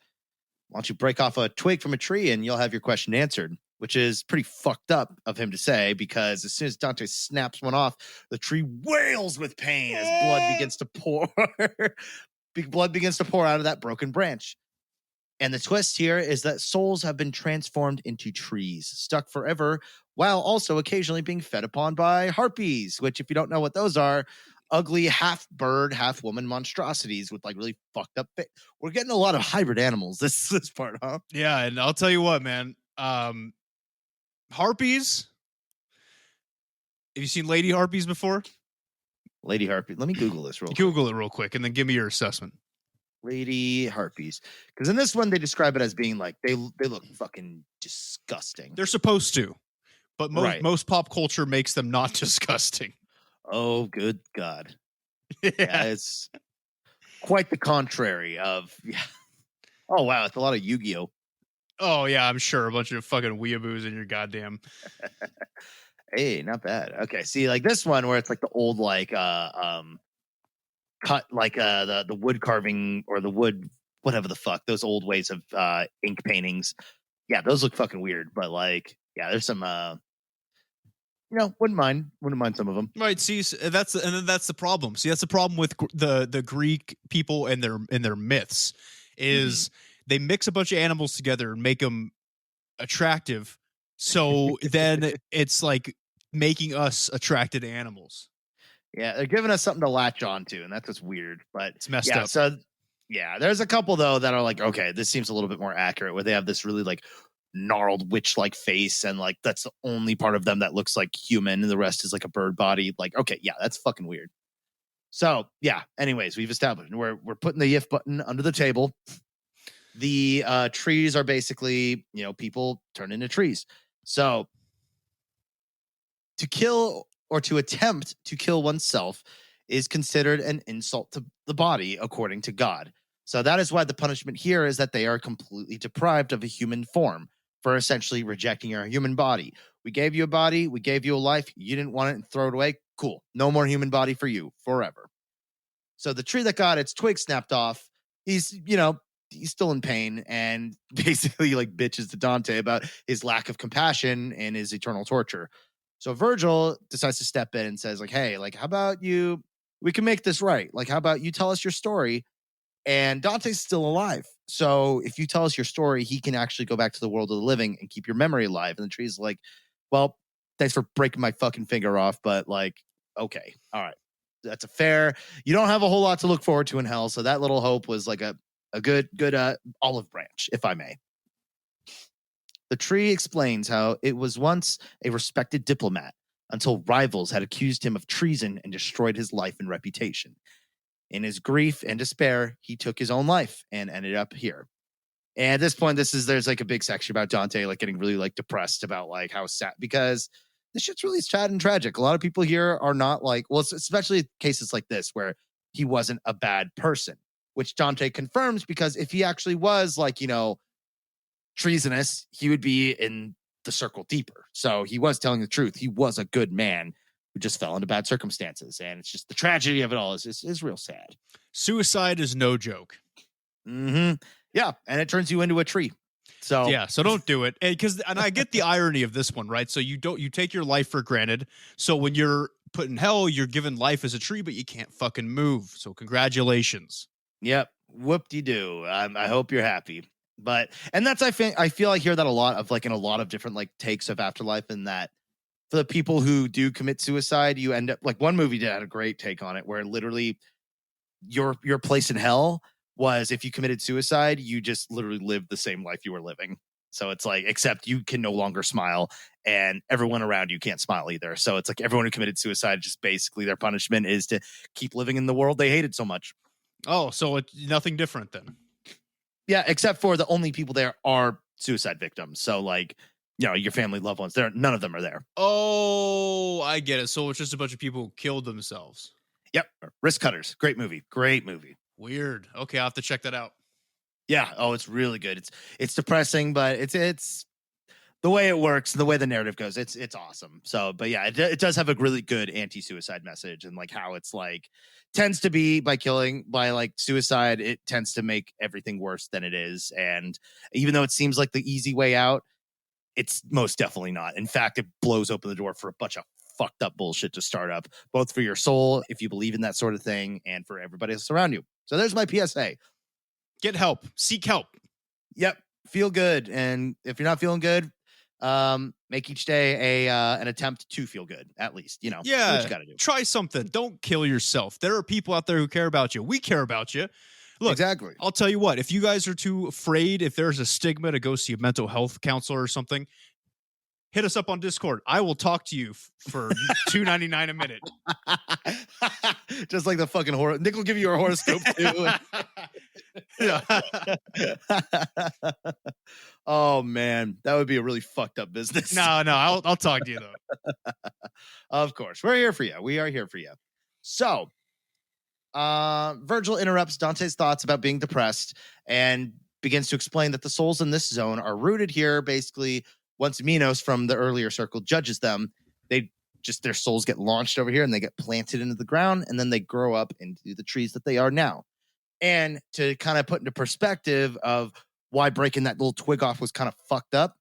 why don't you break off a twig from a tree and you'll have your question answered, which is pretty fucked up of him to say, because as soon as Dante snaps one off, the tree wails with pain as blood begins to pour. Blood begins to pour out of that broken branch. And the twist here is that souls have been transformed into trees, stuck forever, while also occasionally being fed upon by harpies, which, if you don't know what those are, ugly half bird, half woman monstrosities with like really fucked up face. We're getting a lot of hybrid animals this part, huh?
Yeah, and I'll tell you what, man. Harpies. Have you seen lady harpies before?
Lady harpy. Let me Google this real quick.
Google it real quick and then give me your assessment.
Lady harpies. Because in this one, they describe it as being like, they look fucking disgusting.
They're supposed to. But most pop culture makes them not disgusting.
Oh, good God. Yeah, it's quite the contrary of... Yeah. Oh, wow. It's a lot of Yu-Gi-Oh!
Oh, yeah, I'm sure. A bunch of fucking weeaboos in your goddamn...
Hey, not bad. Okay, see, like this one where it's like the old like cut like the wood carving or the wood whatever the fuck, those old ways of ink paintings. Yeah, those look fucking weird, but like yeah, there's some wouldn't mind some of them.
Right, see, that's the problem. See, that's the problem with the Greek people and their myths is they mix a bunch of animals together and make them attractive. So then it's like making us attracted to animals.
Yeah, they're giving us something to latch on to, and that's what's weird. But
It's messed
yeah,
up.
so yeah, there's a couple though that are like, okay, this seems a little bit more accurate, where they have this really like gnarled witch-like face, and like that's the only part of them that looks like human, and the rest is like a bird body. Like, okay, yeah, that's fucking weird. So yeah, anyways, we've established we're putting the if button under the table. The trees are basically, people turn into trees. So to kill or to attempt to kill oneself is considered an insult to the body, according to God. So that is why the punishment here is that they are completely deprived of a human form for essentially rejecting your human body. We gave you a body, we gave you a life, you didn't want it and throw it away. Cool. No more human body for you forever. So the tree that got its twig snapped off, he's still in pain and basically like bitches to Dante about his lack of compassion and his eternal torture. So Virgil decides to step in and says like, hey, like, how about we can make this right. Like, how about you tell us your story? And Dante's still alive. So if you tell us your story, he can actually go back to the world of the living and keep your memory alive. And the tree's like, well, thanks for breaking my fucking finger off. But like, okay, all right. That's a fair, you don't have a whole lot to look forward to in hell. So that little hope was like a good olive branch, if I may. The tree explains how it was once a respected diplomat until rivals had accused him of treason and destroyed his life and reputation. In his grief and despair, he took his own life and ended up here. And at this point, there's like a big section about Dante like getting really like depressed about like how sad, because this shit's really sad and tragic. A lot of people here are not like, well, especially cases like this where he wasn't a bad person, which Dante confirms, because if he actually was like, treasonous, he would be in the circle deeper. So he was telling the truth. He was a good man who just fell into bad circumstances. And it's just the tragedy of it all is real sad.
Suicide is no joke.
Mm-hmm. Yeah. And it turns you into a tree. So
yeah, so don't do it. And I get the irony of this one, right? So you take your life for granted. So when you're put in hell, you're given life as a tree, but you can't fucking move. So congratulations.
Yep. Whoop-de-doo. I hope you're happy. And that's, I feel I hear that a lot of like in a lot of different like takes of afterlife, and that for the people who do commit suicide, you end up like one movie had a great take on it where literally your place in hell was if you committed suicide, you just literally lived the same life you were living. So it's like, except you can no longer smile and everyone around you can't smile either. So it's like everyone who committed suicide, just basically their punishment is to keep living in the world they hated so much.
Oh, so it's nothing different then.
Yeah, except for the only people there are suicide victims. So like, your family, loved ones, none of them are there.
Oh, I get it. So it's just a bunch of people who killed themselves.
Yep. Wrist Cutters. Great movie.
Weird. Okay, I'll have to check that out.
Yeah. Oh, it's really good. It's depressing, but it's the way it works, the way the narrative goes. It's awesome. So, but yeah, it does have a really good anti-suicide message, and like how it's like tends to be by like suicide, it tends to make everything worse than it is. And even though it seems like the easy way out, it's most definitely not. In fact, it blows open the door for a bunch of fucked up bullshit to start up, both for your soul, if you believe in that sort of thing, and for everybody else around you. So there's my PSA.
Get help. Seek help.
Yep. Feel good. And if you're not feeling good, make each day an attempt to feel good, at least.
Yeah.
Do what you gotta do.
Try something. Don't kill yourself. There are people out there who care about you. We care about you. Look,
exactly.
I'll tell you what, if you guys are too afraid, if there's a stigma to go see a mental health counselor or something, hit us up on Discord. I will talk to you for $2.99 a minute.
Just like the fucking horror. Nick will give you a horoscope too. Oh man, that would be a really fucked up business.
No, I'll talk to you though.
Of course, we're here for you. We are here for you. So, Virgil interrupts Dante's thoughts about being depressed and begins to explain that the souls in this zone are rooted here. Basically, once Minos from the earlier circle judges them, their souls get launched over here and they get planted into the ground, and then they grow up into the trees that they are now. And to kind of put into perspective of why breaking that little twig off was kind of fucked up,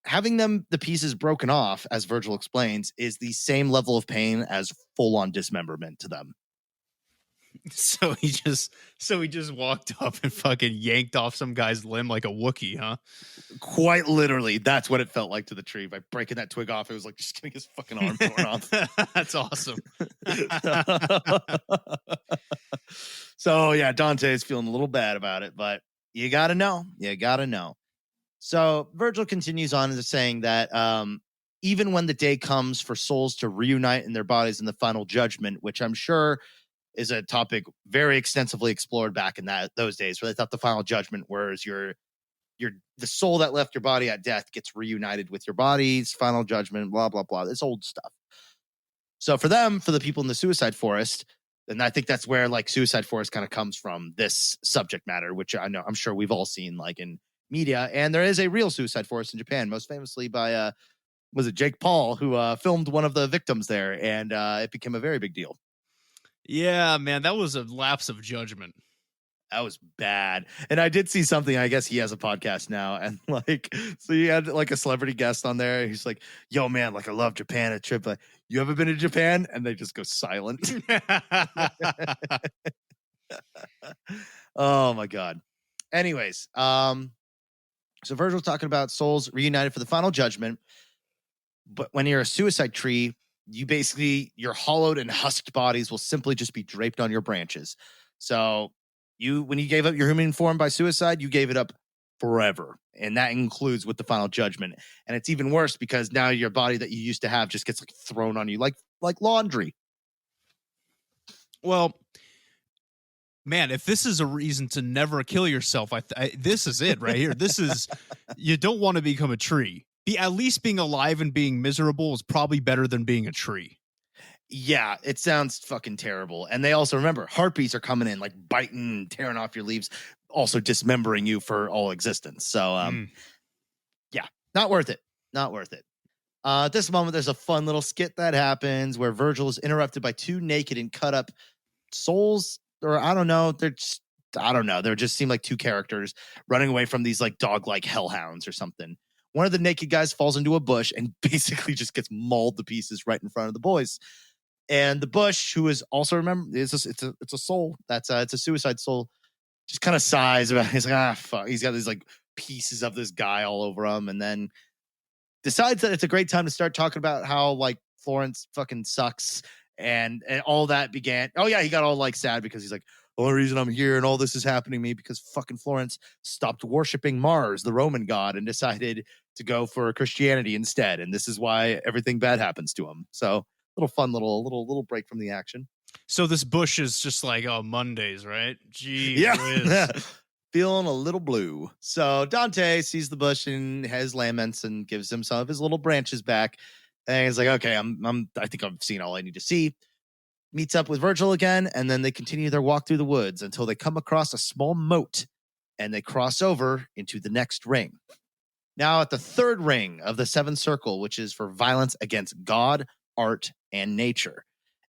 having the pieces broken off, as Virgil explains, is the same level of pain as full-on dismemberment to them.
So he just walked up and fucking yanked off some guy's limb like a Wookiee, huh?
Quite literally, that's what it felt like to the tree. By breaking that twig off, it was like just getting his fucking arm torn off.
That's awesome.
So yeah, Dante is feeling a little bad about it, but you gotta know. So Virgil continues on to saying that even when the day comes for souls to reunite in their bodies in the final judgment, which I'm sure is a topic very extensively explored back in those days, where they thought the final judgment was the soul that left your body at death gets reunited with your body's final judgment, blah, blah, blah. This old stuff. So for the people in the suicide forest, and I think that's where like suicide forest kind of comes from, this subject matter, which I'm sure we've all seen like in media. And there is a real suicide forest in Japan, most famously by, was it Jake Paul, who filmed one of the victims there, and it became a very big deal.
Yeah, man, that was a lapse of judgment.
That was bad. And I did see something. I guess he has a podcast now. And like, so you had like a celebrity guest on there. He's like, yo, man, like I love Japan. A trip. Like, you ever been to Japan? And they just go silent. Oh my God. Anyways, so Virgil's talking about souls reunited for the final judgment. But when you're a suicide tree, your hollowed and husked bodies will simply just be draped on your branches. So when you gave up your human form by suicide, you gave it up forever. And that includes with the final judgment. And it's even worse because now your body that you used to have just gets like thrown on you like laundry.
Well, man, if this is a reason to never kill yourself, this is it right here. This is, you don't want to become a tree. At least being alive and being miserable is probably better than being a tree.
Yeah, it sounds fucking terrible. And they also, remember, Harpies are coming in, like biting and tearing off your leaves, also dismembering you for all existence. So, yeah, not worth it. Not worth it. At this moment, there's a fun little skit that happens where Virgil is interrupted by two naked and cut up souls, or I don't know. They just seem like two characters running away from these like dog-like hellhounds or something. One of the naked guys falls into a bush and basically just gets mauled to pieces right in front of the boys. And the bush, who is also, it's a soul. It's a suicide soul. Just kind of sighs about it. He's like, fuck. He's got these like pieces of this guy all over him, and then decides that it's a great time to start talking about how like Florence fucking sucks, and all that began. Oh yeah, he got all like sad because he's like, the only reason I'm here and all this is happening to me because fucking Florence stopped worshiping Mars, the Roman god, and decided to go for Christianity instead. And this is why everything bad happens to him. So little fun, little break from the action.
So this bush is just like, oh, Mondays, right? Gee,
yeah. Feeling a little blue. So Dante sees the bush and has laments and gives him some of his little branches back. And he's like, okay, I think I've seen all I need to see. Meets up with Virgil again, and then they continue their walk through the woods until they come across a small moat, and they cross over into the next ring. Now at the third ring of the seventh circle, which is for violence against God, art, and nature.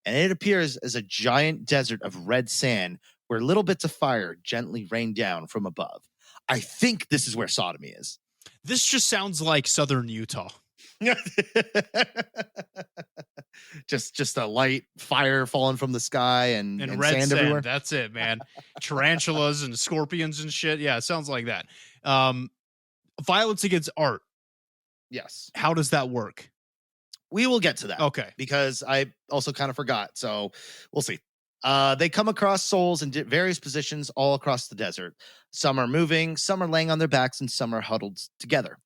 And it appears as a giant desert of red sand where little bits of fire gently rain down from above. I think this is where Sodomy is.
This just sounds like southern Utah.
just a light fire falling from the sky and
red
sand everywhere.
That's it, man. Tarantulas and scorpions and shit. Yeah, it sounds like that. Violence against art.
Yes.
How does that work?
We will get to that.
Okay.
Because I also kind of forgot. So we'll see. They come across souls in various positions all across the desert. Some are moving, some are laying on their backs, and some are huddled together.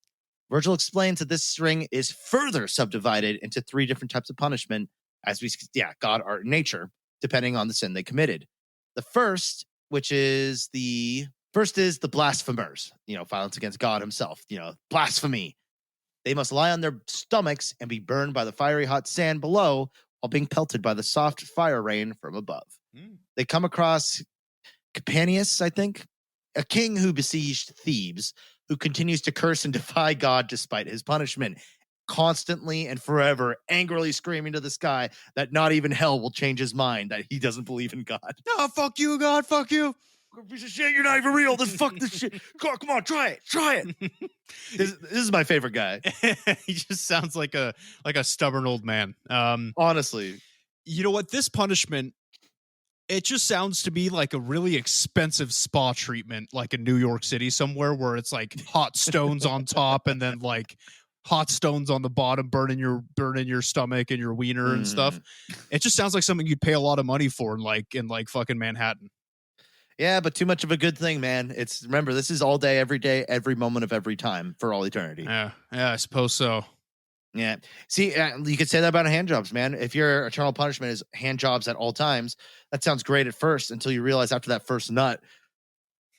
Virgil explains that this ring is further subdivided into three different types of punishment, God, art, and nature, depending on the sin they committed. The first is the blasphemers, violence against God himself, blasphemy. They must lie on their stomachs and be burned by the fiery hot sand below while being pelted by the soft fire rain from above. They come across Capanius, I think, a king who besieged Thebes, who continues to curse and defy God despite his punishment, constantly and forever angrily screaming to the sky that not even hell will change his mind, that he doesn't believe in God.
No, fuck you, God, fuck you.
Piece of shit, you're not even real. Fuck this shit. Come on, try it. This is my favorite guy.
He just sounds like a stubborn old man.
Honestly.
You know what? This punishment, It just sounds to me like a really expensive spa treatment, like in New York City somewhere, where it's like hot stones on top and then like hot stones on the bottom, burning your stomach and your wiener and stuff. It just sounds like something you'd pay a lot of money for in like fucking Manhattan.
Yeah, but too much of a good thing, man. Remember, this is all day, every moment of every time for all eternity.
Yeah, I suppose so.
Yeah. See, you could say that about hand jobs, man. If your eternal punishment is hand jobs at all times, that sounds great at first until you realize after that first nut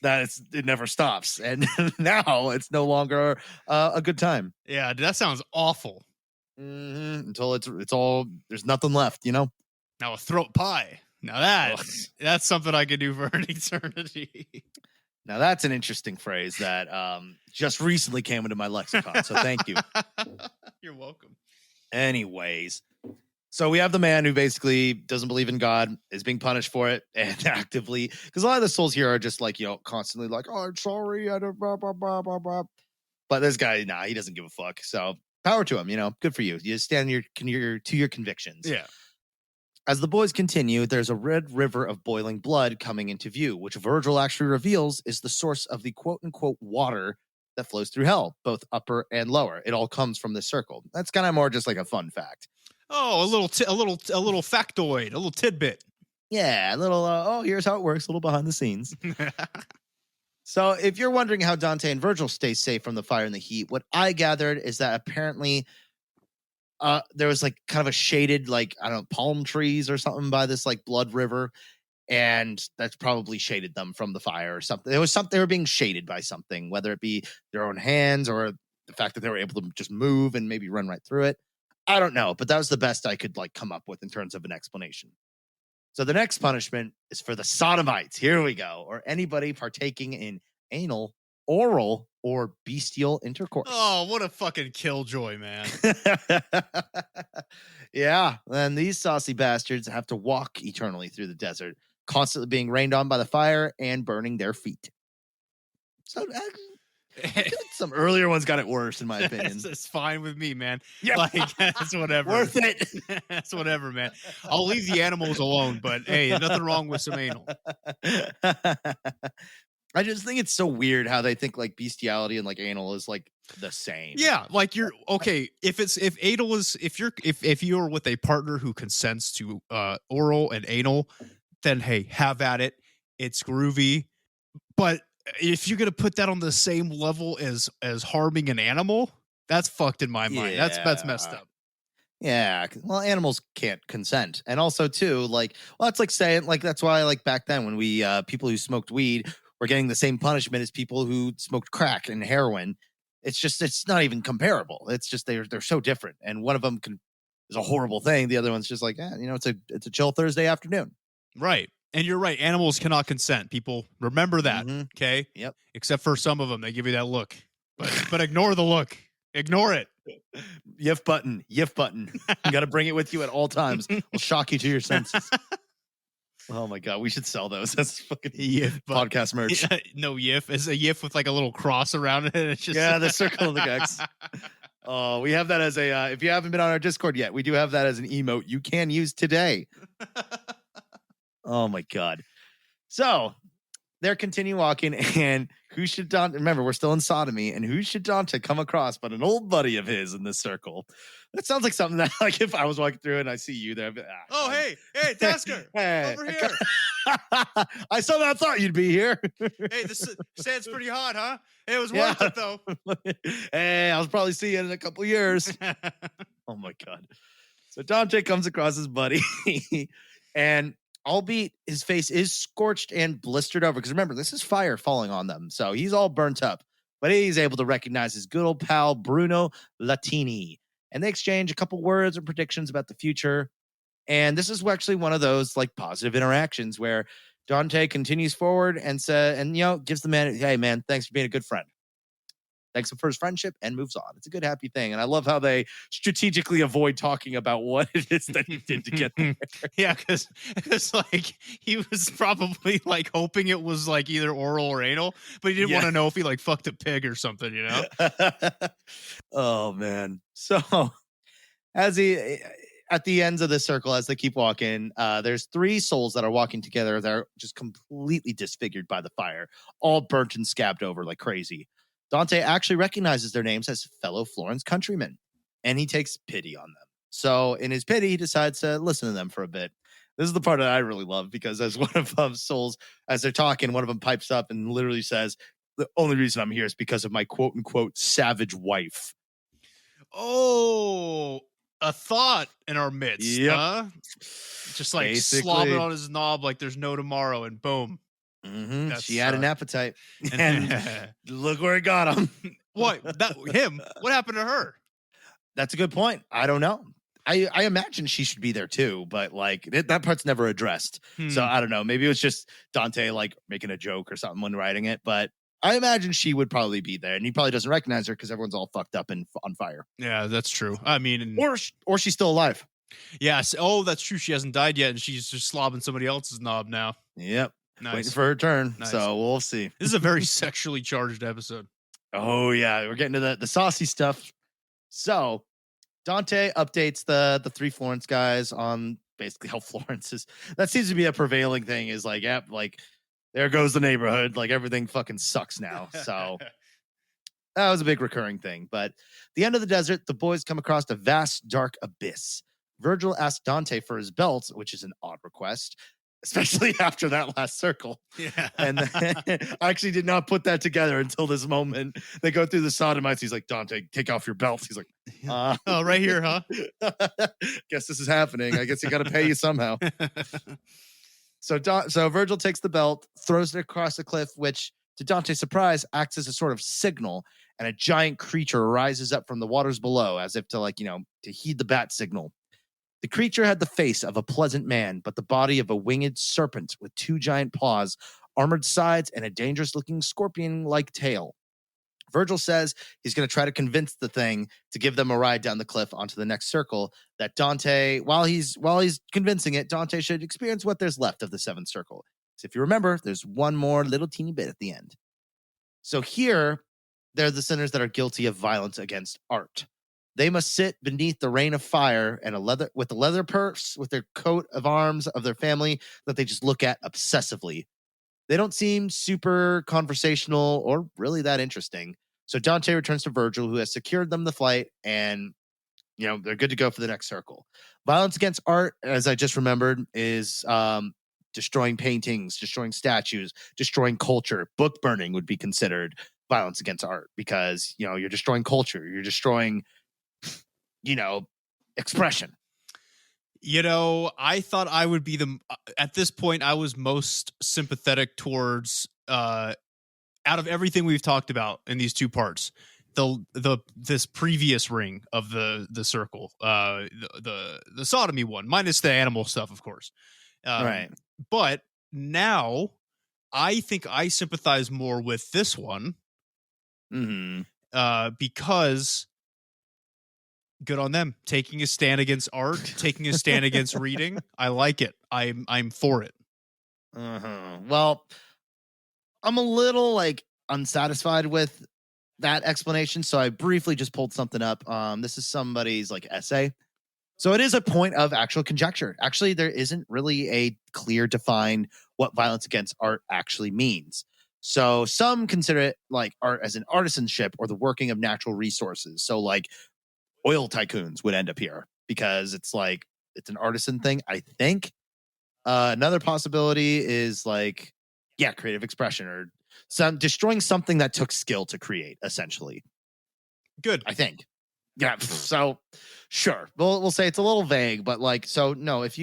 that it never stops. And now it's no longer a good time.
Yeah, that sounds awful.
Until it's all, there's nothing left, you know?
Now a throat pie. Now that's something I could do for an eternity.
Now that's an interesting phrase that just recently came into my lexicon. So thank you.
You're welcome.
Anyways, so we have the man who basically doesn't believe in God, is being punished for it, and actively, because a lot of the souls here are just like, constantly like, oh, I'm sorry, I don't, blah, blah, blah, blah, blah. But this guy, he doesn't give a fuck. So power to him, good for you. You stand to your convictions.
Yeah.
As the boys continue, there's a red river of boiling blood coming into view, which Virgil actually reveals is the source of the quote-unquote water that flows through hell, both upper and lower. It all comes from this circle. That's kind of more just like a fun fact.
Oh, a little factoid, a little tidbit.
Yeah, a little, here's how it works, a little behind the scenes. So if you're wondering how Dante and Virgil stay safe from the fire and the heat, what I gathered is that apparently there was like kind of a shaded, like, I don't know, palm trees or something by this like blood river. And that's probably shaded them from the fire or something. It was something, they were being shaded by something, whether it be their own hands or the fact that they were able to just move and maybe run right through it. I don't know, but that was the best I could like come up with in terms of an explanation. So the next punishment is for the sodomites. Here we go. Or anybody partaking in anal, oral, or bestial intercourse.
Oh, what a fucking killjoy, man.
Yeah. And these saucy bastards have to walk eternally through the desert, constantly being rained on by the fire and burning their feet. So some earlier ones got it worse, in my opinion.
It's fine with me, man.
Yeah.
Like, that's whatever.
Worth it.
That's whatever, man. I'll leave the animals alone, but hey, nothing wrong with some anal.
I just think it's so weird how they think like bestiality and like anal is like the same.
Yeah, like you're okay. If you're with a partner who consents to oral and anal, then hey, have at it. It's groovy. But if you're gonna put that on the same level as harming an animal, that's fucked in my mind. That's messed up.
Yeah, well, animals can't consent, and also too, like, well, it's like saying like that's why like back then when we people who smoked weed were getting the same punishment as people who smoked crack and heroin. It's not even comparable. It's just they're so different, and one of them is a horrible thing. The other one's just like, it's a chill Thursday afternoon.
Right. And you're right. Animals cannot consent. People remember that.
Mm-hmm.
Okay.
Yep.
Except for some of them, they give you that look, but ignore the look. Ignore it.
Yif button. You got to bring it with you at all times. Will shock you to your senses. Oh my god, we should sell those. That's fucking
Yif
podcast merch.
No Yif. It's a Yif with like a little cross around it. It's just
the circle and the X. Oh, we have that as a. If you haven't been on our Discord yet, we do have that as an emote you can use today. Oh my god. So they're continue walking, and who should Dante? Remember, we're still in Sodomy, and who should Dante come across but an old buddy of his in this circle? That sounds like something that, like, if I was walking through and I see you there,
oh hey, Tasker,
hey,
over here.
I somehow thought you'd be here.
Hey, this sand's pretty hot, huh? It was worth it though.
Hey, I'll probably see you in a couple years. Oh my god. So Dante comes across his buddy, and albeit his face is scorched and blistered over, because remember, this is fire falling on them, so he's all burnt up, but he's able to recognize his good old pal Bruno Latini, and they exchange a couple words and predictions about the future. And this is actually one of those like positive interactions where Dante continues forward and gives the man, hey man, thanks for being a good friend. Thanks for his friendship, and moves on. It's a good, happy thing. And I love how they strategically avoid talking about what it is that he did to get there.
Yeah, because like he was probably like hoping it was like either oral or anal, but he didn't want to know if he like fucked a pig or something,
Oh man. So as he at the ends of the circle, as they keep walking, there's 3 souls that are walking together. They're just completely disfigured by the fire, all burnt and scabbed over like crazy. Dante actually recognizes their names as fellow Florence countrymen, and he takes pity on them. So in his pity, he decides to listen to them for a bit. This is the part that I really love, because as one of them souls, as they're talking, one of them pipes up and literally says, "The only reason I'm here is because of my quote unquote savage wife."
Oh, a thought in our midst,
Yep.
huh? Just like slobbing on his knob like there's no tomorrow, and boom.
She had an appetite, and look where it got him.
What? Him? What happened to her?
That's a good point. I don't know. I imagine she should be there too, but like that part's never addressed. So I don't know. Maybe it was just Dante like making a joke or something when writing it, but I imagine she would probably be there, and he probably doesn't recognize her because everyone's all fucked up and on fire.
Yeah, that's true. I mean,
or she's still alive.
Yes. Oh, that's true. She hasn't died yet, and she's just slobbing somebody else's knob now.
Yep.
Nice.
Waiting for her turn.
Nice.
So we'll see.
This is a very sexually charged episode.
Oh yeah, we're getting to the saucy stuff. So Dante updates the 3 Florence guys on basically how Florence is. That seems to be a prevailing thing. Is like, yep, like there goes the neighborhood. Like everything fucking sucks now. So that was a big recurring thing. But the end of the desert, the boys come across a vast dark abyss. Virgil asks Dante for his belt, which is an odd request, especially after that last circle.
Yeah.
And I actually did not put that together until this moment. They go through the sodomites. He's like, "Dante, take off your belt." He's like,
oh, right here, huh?
Guess this is happening. I guess you got to pay you somehow. So Virgil takes the belt, throws it across the cliff, which to Dante's surprise acts as a sort of signal, and a giant creature rises up from the waters below as if to to heed the bat signal. The creature had the face of a pleasant man, but the body of a winged serpent with 2 giant paws, armored sides, and a dangerous-looking scorpion-like tail. Virgil says he's going to try to convince the thing to give them a ride down the cliff onto the next circle, that Dante, while he's convincing it, Dante should experience what there's left of the 7th circle. So if you remember, there's one more little teeny bit at the end. So here, they're the sinners that are guilty of violence against art. They must sit beneath the rain of fire and a leather purse with their coat of arms of their family that they just look at obsessively. They don't seem super conversational or really that interesting. So Dante returns to Virgil, who has secured them the flight, and they're good to go for the next circle. Violence against art, as I just remembered, is destroying paintings, destroying statues, destroying culture. Book burning would be considered violence against art, because you're destroying culture, you're destroying expression.
I thought I would be at this point, I was most sympathetic towards, out of everything we've talked about in these 2 parts, this previous ring of the circle, the sodomy one, minus the animal stuff, of course.
Right.
But now I think I sympathize more with this one. Because good on them, taking a stand against art, taking a stand against reading. I like it. I'm for it.
Well, I'm a little unsatisfied with that explanation, so I briefly just pulled something up. This is somebody's essay. So it is a point of actual conjecture. Actually, there isn't really a clear defined what violence against art actually means. So some consider it art as an artisanship or the working of natural resources. So oil tycoons would end up here, because it's an artisan thing, I think. Another possibility is creative expression, or destroying something that took skill to create, essentially.
Good.
I think. Yeah. So sure. We'll say it's a little vague, but no, if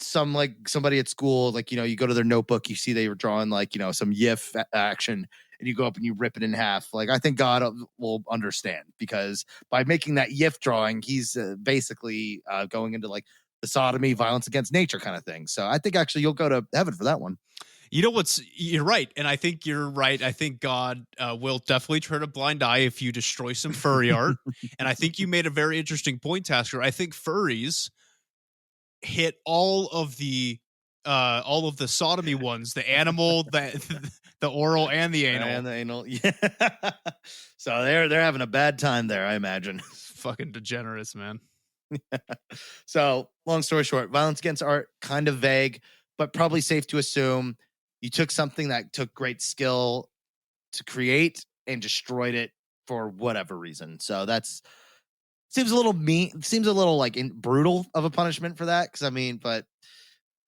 somebody at school, you go to their notebook, you see they were drawing some YIF action, and you go up and you rip it in half. I think God will understand, because by making that YIF drawing, he's basically going into the sodomy, violence against nature kind of thing. So I think actually you'll go to heaven for that one.
You're right. And I think you're right. I think God will definitely turn a blind eye if you destroy some furry art. And I think you made a very interesting point, Tasker. I think furries hit all of the sodomy ones, the animal, the oral, and the anal.
Yeah. So they're having a bad time there, I imagine.
Fucking degenerates, man.
So, long story short, violence against art, kind of vague, but probably safe to assume you took something that took great skill to create and destroyed it for whatever reason. So that's seems a little mean, seems a little like brutal of a punishment for that. Because I mean, but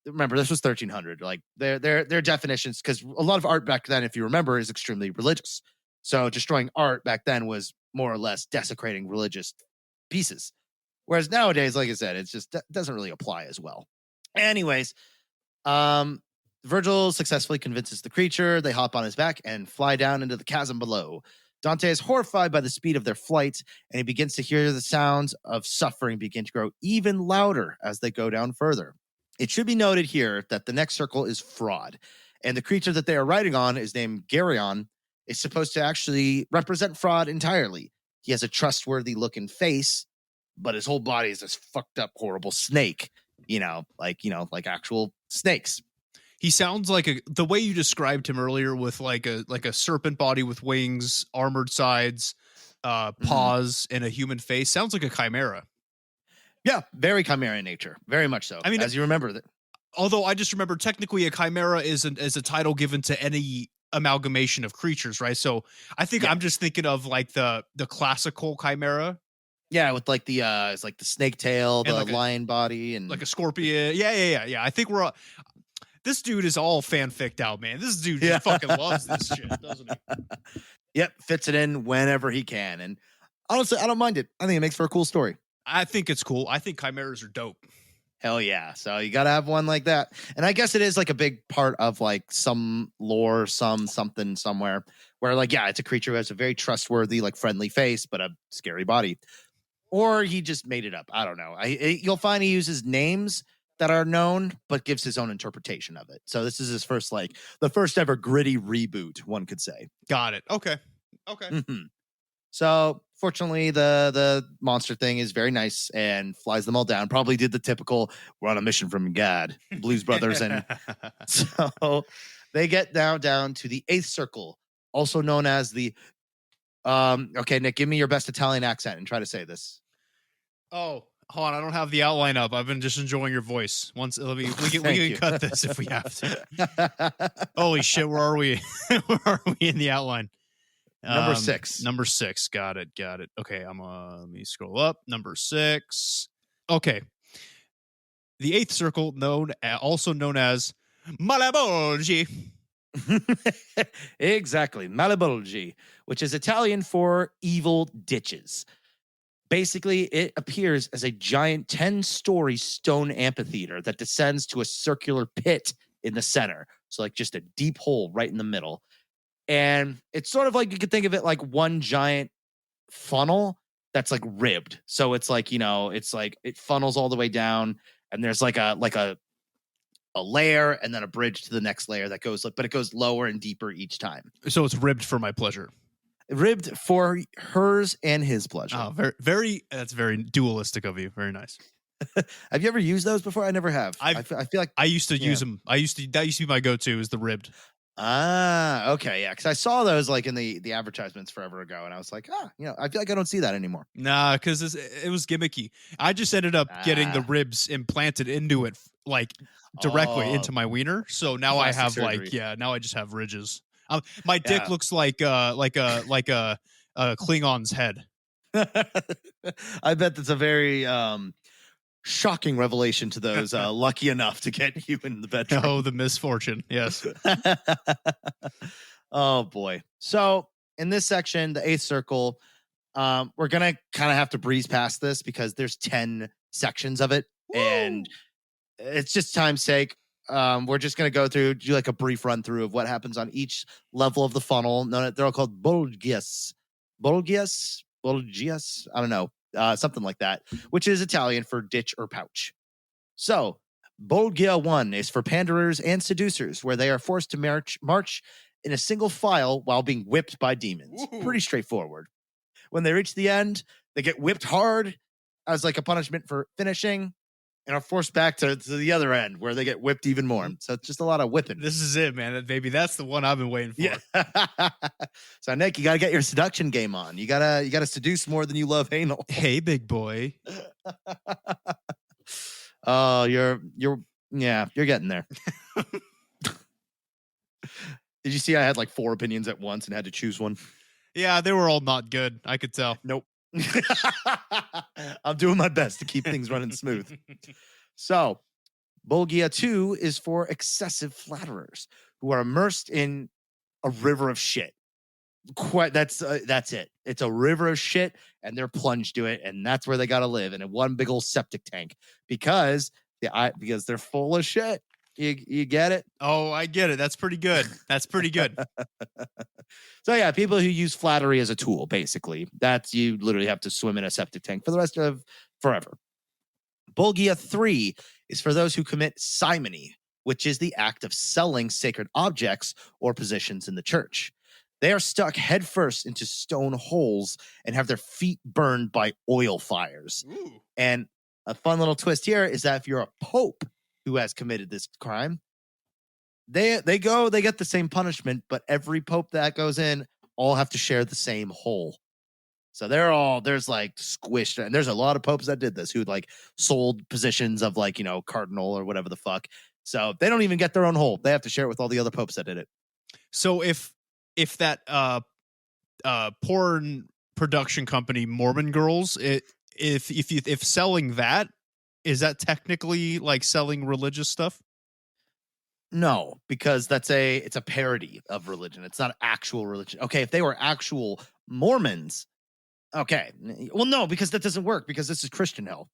remember, this was 1300. Like their definitions, because a lot of art back then, if you remember, is extremely religious. So destroying art back then was more or less desecrating religious pieces. Whereas nowadays, like I said, it's just doesn't really apply as well. Anyways, Virgil successfully convinces the creature. They hop on his back and fly down into the chasm below. Dante is horrified by the speed of their flight, and he begins to hear the sounds of suffering begin to grow even louder as they go down further. It should be noted here that the next circle is fraud, and the creature that they are riding on is named Geryon. Is supposed to actually represent fraud entirely. He has a trustworthy looking face, but his whole body is this fucked up, horrible snake. Like actual snakes.
He sounds like the way you described him earlier, with like a serpent body with wings, armored sides, paws, and a human face. Sounds like a chimera.
Yeah, very chimera in nature, very much so. I mean, as you remember that.
Although I just remember, technically, a chimera is a title given to any amalgamation of creatures, right? So I think I'm just thinking of like the classical chimera.
Yeah, with like the it's like the snake tail, the like lion body, and
like a scorpion. Yeah. I think we're this dude is all fanficked out, man. This dude just fucking loves this shit, doesn't he?
Yep, fits it in whenever he can. And honestly, I don't mind it. I think it makes for a cool story.
I think it's cool. I think chimeras are dope.
Hell yeah. So you got to have one like that. And I guess it is like a big part of like some lore, something somewhere where like, yeah, it's a creature who has a very trustworthy, like friendly face, but a scary body. Or he just made it up. I don't know. You'll find he uses names that are known, but gives his own interpretation of it. So this is his first, like the first ever gritty reboot, one could say.
Got it. Okay.
Mm-hmm. So fortunately, the monster thing is very nice and flies them all down. Probably did the typical, we're on a mission from God, Blues Brothers. And so they get down to the 8th circle, also known as the, okay, Nick, give me your best Italian accent and try to say this.
Oh, hold on. I don't have the outline up. I've been just enjoying your voice. We can cut this if we have to. Holy shit. Where are we? Where are we in the outline?
Number 6.
Number 6. Got it. Okay, let me scroll up. Number 6. Okay. The 8th circle, also known as Malibunology.
Exactly. Malibunology, which is Italian for evil ditches. Basically, it appears as a giant 10-story stone amphitheater that descends to a circular pit in the center. So like just a deep hole right in the middle. And it's sort of like, you could think of it like one giant funnel that's like ribbed. So it's like, it's like it funnels all the way down, and there's like a layer and then a bridge to the next layer that goes, but it goes lower and deeper each time.
So it's ribbed for my pleasure.
Ribbed for hers and his pleasure.
Oh, that's very dualistic of you. Very nice.
Have you ever used those before? I never have. I feel like
I used to use them. That used to be my go-to, is the ribbed.
Ah, okay, yeah, because I saw those like in the advertisements forever ago, and I was like, I feel like I don't see that anymore.
Nah, because it was gimmicky. I just ended up getting the ribs implanted into it, like directly into my wiener. So now I have surgery. Now I just have ridges. My dick looks like a Klingon's head.
I bet that's a very shocking revelation to those lucky enough to get you in the bedroom.
Oh, the misfortune. Yes.
Oh boy. So in this section, the 8th circle, we're gonna kind of have to breeze past this because there's 10 sections of it. Woo! And it's just time's sake. We're just gonna do like a brief run through of what happens on each level of the funnel. They're all called Bulgias. I don't know. Something like that, which is Italian for ditch or pouch. So, Bulgia 1 is for panderers and seducers, where they are forced to march in a single file while being whipped by demons. Ooh. Pretty straightforward. When they reach the end, they get whipped hard as like a punishment for finishing, and are forced back to the other end where they get whipped even more. So it's just a lot of whipping.
This is it, man. Baby, that's the one I've been waiting for.
Yeah. So Nick, you gotta get your seduction game on. You gotta seduce more than you love anal.
Hey, big boy.
Oh, you're getting there. Did you see I had like 4 opinions at once and had to choose one?
Yeah, they were all not good. I could tell.
Nope. I'm doing my best to keep things running smooth. So, Bulgia 2 is for excessive flatterers who are immersed in a river of shit. That's it. It's a river of shit, and they're plunged to it, and that's where they got to live in a one big old septic tank because they're full of shit. You get it?
Oh, I get it. That's pretty good. That's pretty good.
So yeah, people who use flattery as a tool, basically, that's you literally have to swim in a septic tank for the rest of forever. Bulgia 3 is for those who commit simony, which is the act of selling sacred objects or positions in the church. They are stuck headfirst into stone holes and have their feet burned by oil fires.
Ooh.
And a fun little twist here is that if you're a pope who has committed this crime, they get the same punishment, but every pope that goes in all have to share the same hole. So there's like squished, and there's a lot of popes that did this who like sold positions of like, cardinal or whatever the fuck. So they don't even get their own hole. They have to share it with all the other popes that did it.
So if that porn production company Mormon Girls, if selling that, is that technically like selling religious stuff?
No, because it's a parody of religion. It's not actual religion. Okay, if they were actual Mormons, okay. Well, no, because that doesn't work because this is Christian hell.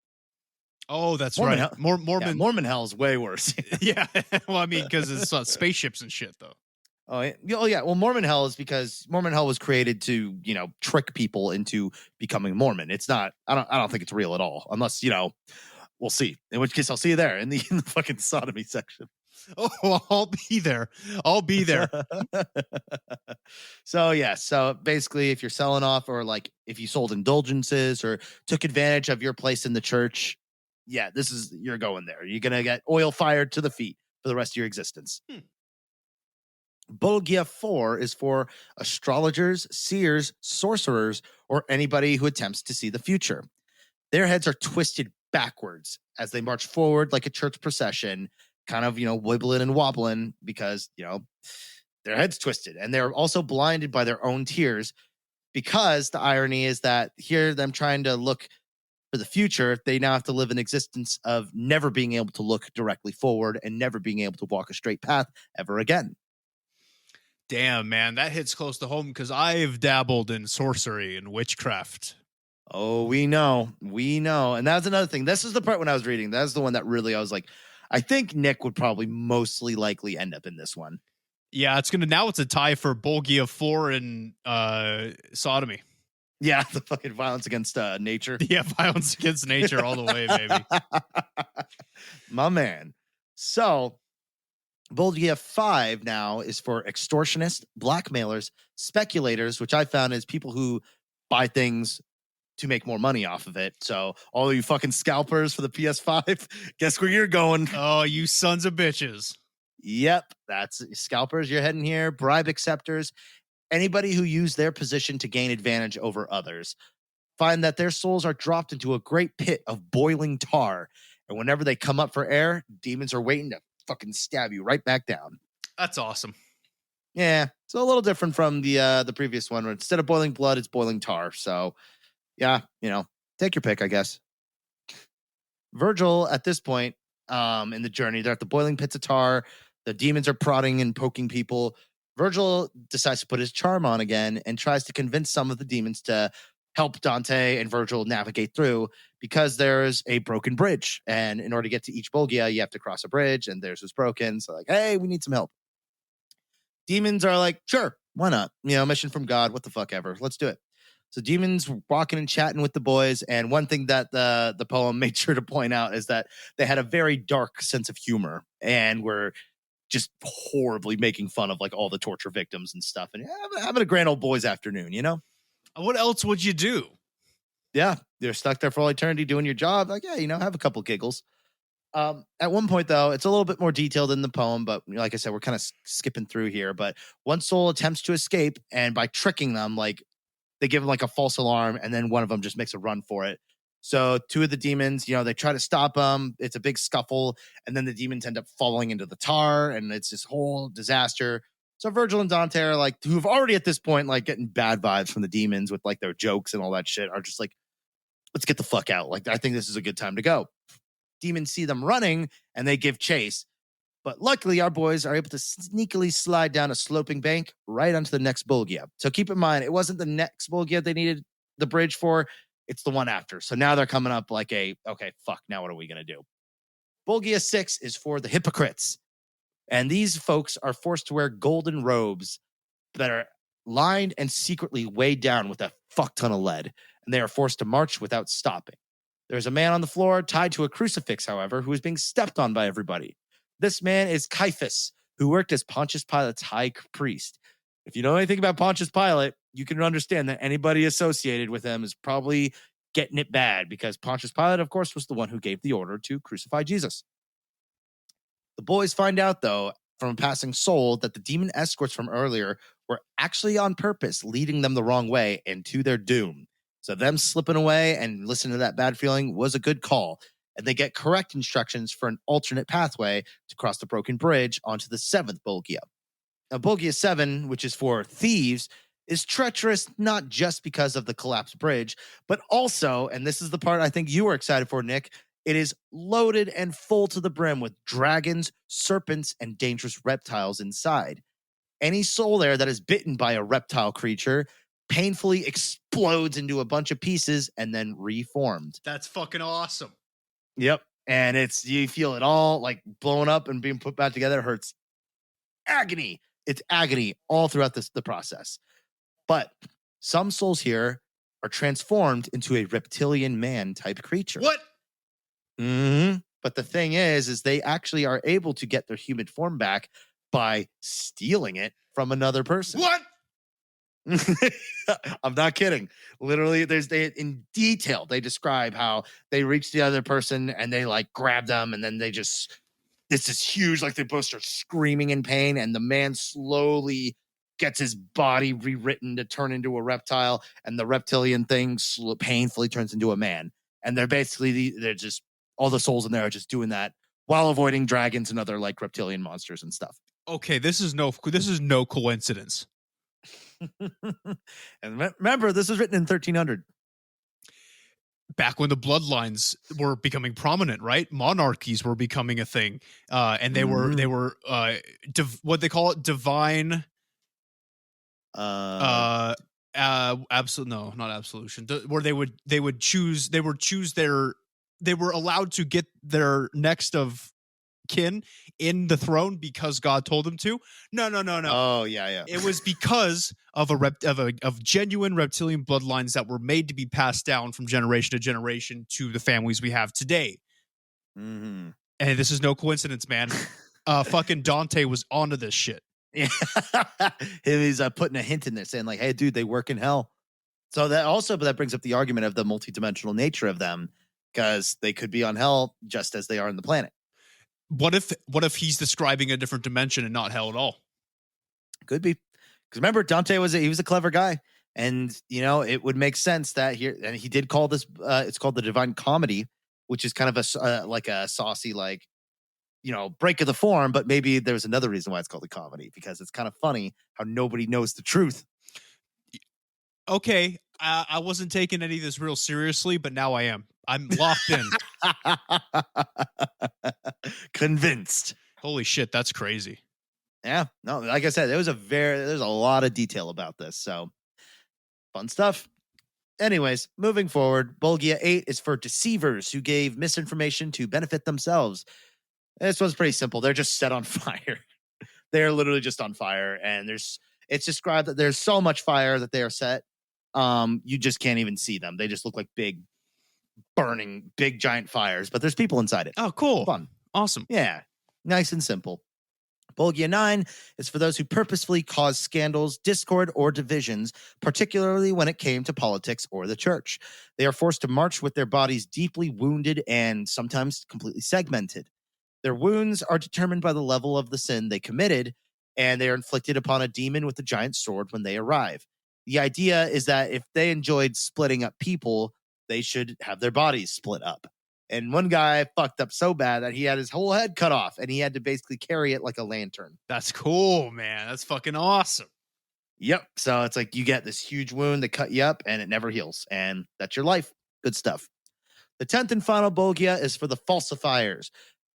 Oh, that's
Mormon
right.
Hell, Mormon hell is way worse.
Yeah. Well, I mean, because it's spaceships and shit, though.
Oh yeah. Well, Mormon hell is because Mormon hell was created to trick people into becoming Mormon. It's not. I don't think it's real at all. Unless we'll see. In which case, I'll see you there in the fucking sodomy section.
Oh, I'll be there.
So basically, if you're selling off or like if you sold indulgences or took advantage of your place in the church, yeah, you're going there. You're gonna get oil fired to the feet for the rest of your existence. Bulgia 4 is for astrologers, seers, sorcerers, or anybody who attempts to see the future. Their heads are twisted backwards as they march forward like a church procession, kind of, wibbling and wobbling because, their head's twisted. And they're also blinded by their own tears because the irony is that here, them trying to look for the future, they now have to live an existence of never being able to look directly forward and never being able to walk a straight path ever again.
Damn, man, that hits close to home because I've dabbled in sorcery and witchcraft.
Oh, we know. And that's another thing. This is the part when I was reading. That's the one that really, I was like, I think Nick would probably mostly likely end up in this one.
Yeah, it's a tie for Bulgia 4 and Sodomy.
Yeah, the fucking violence against nature.
Yeah, violence against nature all the way, baby.
My man. So, Bulgia 5 now is for extortionists, blackmailers, speculators, which I found is people who buy things to make more money off of it. So all you fucking scalpers for the PS5, guess where you're going?
Oh, you sons of bitches.
Yep, that's scalpers. You're heading here. Bribe acceptors, anybody who used their position to gain advantage over others. Find that their souls are dropped into a great pit of boiling tar. And whenever they come up for air, demons are waiting to fucking stab you right back down.
That's awesome.
Yeah, it's a little different from the previous one where instead of boiling blood, it's boiling tar. So yeah, take your pick, I guess. Virgil, at this point in the journey, they're at the boiling pits of tar. The demons are prodding and poking people. Virgil decides to put his charm on again and tries to convince some of the demons to help Dante and Virgil navigate through because there's a broken bridge. And in order to get to each Bulgia, you have to cross a bridge, and theirs was broken. So like, hey, we need some help. Demons are like, sure, why not? Mission from God, what the fuck ever. Let's do it. So demons walking and chatting with the boys. And one thing that the poem made sure to point out is that they had a very dark sense of humor and were just horribly making fun of like all the torture victims and stuff and having a grand old boys afternoon,
What else would you do?
Yeah, you're stuck there for all eternity doing your job. Like, yeah, have a couple giggles. At one point, though, it's a little bit more detailed in the poem, but like I said, we're kind of skipping through here. But one soul attempts to escape, and by tricking them, like they give them like a false alarm, and then one of them just makes a run for it. So two of the demons, they try to stop them. It's a big scuffle, and then the demons end up falling into the tar, and it's this whole disaster. So Virgil and Dante are like, who've already at this point like getting bad vibes from the demons with like their jokes and all that shit, are just like, let's get the fuck out. Like, I think this is a good time to go. Demons see them running, and they give chase. But luckily, our boys are able to sneakily slide down a sloping bank right onto the next Bulgia. So keep in mind, it wasn't the next Bulgia they needed the bridge for. It's the one after. So now they're coming up like okay, fuck, now what are we going to do? Bulgia 6 is for the hypocrites. And these folks are forced to wear golden robes that are lined and secretly weighed down with a fuck ton of lead. And they are forced to march without stopping. There's a man on the floor tied to a crucifix, however, who is being stepped on by everybody. This man is Caiaphas, who worked as Pontius Pilate's high priest. If you know anything about Pontius Pilate, you can understand that anybody associated with him is probably getting it bad, because Pontius Pilate, of course, was the one who gave the order to crucify Jesus. The boys find out, though, from a passing soul, that the demon escorts from earlier were actually on purpose leading them the wrong way and to their doom. So them slipping away and listening to that bad feeling was a good call. And they get correct instructions for an alternate pathway to cross the broken bridge onto the 7th Bulgia. Now, Bulgia 7, which is for thieves, is treacherous not just because of the collapsed bridge, but also, and this is the part I think you were excited for, Nick, it is loaded and full to the brim with dragons, serpents, and dangerous reptiles inside. Any soul there that is bitten by a reptile creature painfully explodes into a bunch of pieces and then reformed.
That's fucking awesome.
Yep. And you feel it all like blowing up and being put back together. It hurts. Agony. It's agony all throughout the process. But some souls here are transformed into a reptilian man type creature.
What?
Mm-hmm. But the thing is they actually are able to get their human form back by stealing it from another person.
What?
I'm not kidding. Literally, in detail, they describe how they reach the other person and they like grab them, and then it's this huge, like they both start screaming in pain, and the man slowly gets his body rewritten to turn into a reptile, and the reptilian thing painfully turns into a man. And they're just all the souls in there are just doing that while avoiding dragons and other like reptilian monsters and stuff.
Okay, this is no coincidence.
And remember, this was written in 1300.
Back when the bloodlines were becoming prominent, right? Monarchies were becoming a thing, and they were what they call it, divine. No, not absolution. Where they were allowed to get their next of kin in the throne because God told them to. No.
Oh yeah.
It was because of genuine reptilian bloodlines that were made to be passed down from generation to generation to the families we have today.
Mm-hmm.
And this is no coincidence, man. Fucking Dante was onto this shit.
Yeah, he's putting a hint in there, saying like, "Hey, dude, they work in hell." So that brings up the argument of the multidimensional nature of them, because they could be on hell just as they are on the planet.
What if he's describing a different dimension and not hell at all?
Could be, because remember, Dante was a clever guy, and it would make sense that here, and he did call this. It's called the Divine Comedy, which is kind of like a saucy like, break of the form, but maybe there's another reason why it's called a comedy, because it's kind of funny how nobody knows the truth.
Okay, I wasn't taking any of this real seriously, but now I am. I'm locked in.
Convinced.
Holy shit, that's crazy.
Yeah, no, like I said, there's a lot of detail about this, so fun stuff. Anyways, moving forward, Bulgia 8 is for deceivers who gave misinformation to benefit themselves. This one's pretty simple. They're just set on fire. They're literally just on fire, and it's described that there's so much fire that they are set. You just can't even see them. They just look like big, burning, big giant fires, but there's people inside it.
Oh, cool.
Fun.
Awesome.
Yeah. Nice and simple. Bulgia 9 is for those who purposefully cause scandals, discord, or divisions, particularly when it came to politics or the church. They are forced to march with their bodies deeply wounded and sometimes completely segmented. Their wounds are determined by the level of the sin they committed, and they are inflicted upon a demon with a giant sword when they arrive. The idea is that if they enjoyed splitting up people, they should have their bodies split up. And one guy fucked up so bad that he had his whole head cut off, and he had to basically carry it like a lantern.
That's cool, man. That's fucking awesome.
Yep. So it's like you get this huge wound that cut you up, and it never heals. And that's your life. Good stuff. The 10th and final Bulgia is for the Falsifiers,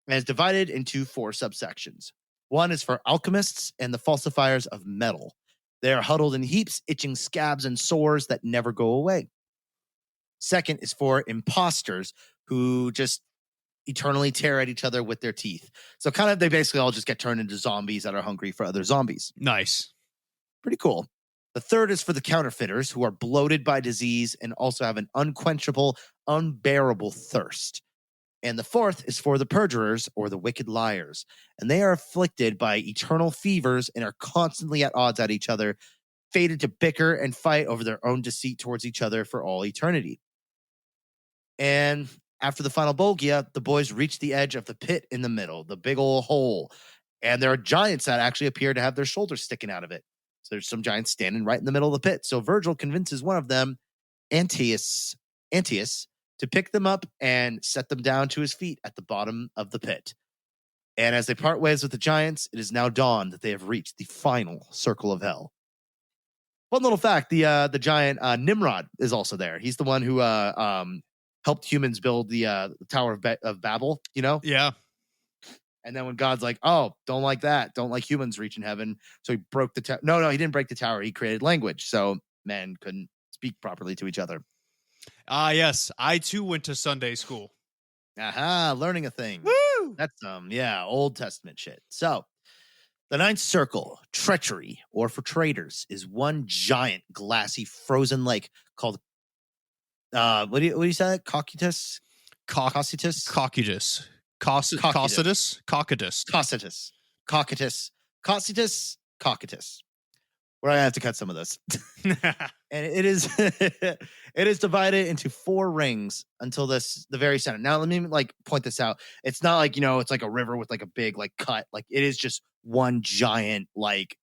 and is divided into 4 subsections. One is for alchemists and the falsifiers of metal. They are huddled in heaps, itching scabs and sores that never go away. Second is for imposters who just eternally tear at each other with their teeth. So kind of they basically all just get turned into zombies that are hungry for other zombies.
Nice.
Pretty cool. The third is for the counterfeiters who are bloated by disease and also have an unquenchable, unbearable thirst. And the fourth is for the perjurers or the wicked liars. And they are afflicted by eternal fevers and are constantly at odds at each other, fated to bicker and fight over their own deceit towards each other for all eternity. And after the final Bulgia, the boys reach the edge of the pit in the middle, the big old hole. And there are giants that actually appear to have their shoulders sticking out of it. So there's some giants standing right in the middle of the pit. So Virgil convinces one of them, Antaeus, to pick them up and set them down to his feet at the bottom of the pit. And as they part ways with the giants, it is now dawn that they have reached the final circle of hell. One little fact, the giant Nimrod is also there. He's the one who helped humans build the Tower of Babel, you know?
Yeah.
And then when God's like, oh, don't like that. Don't like humans reaching heaven. So he broke the tower. No, he didn't break the tower. He created language. So men couldn't speak properly to each other.
Yes. I too went to Sunday school.
Aha, learning a thing.
Woo!
That's Old Testament shit. So the 9th circle, Treachery, or for Traitors, is one giant glassy frozen lake called what do you say? Cocytus? Cocytus?
Cocytus. Cocytus? Cocytus.
Cocytus. Where I have to cut some of this. And it is it is divided into 4 rings until the very center. Now let me point this out. It's not like, it's like a river with like a big cut. Like it is just one giant lake.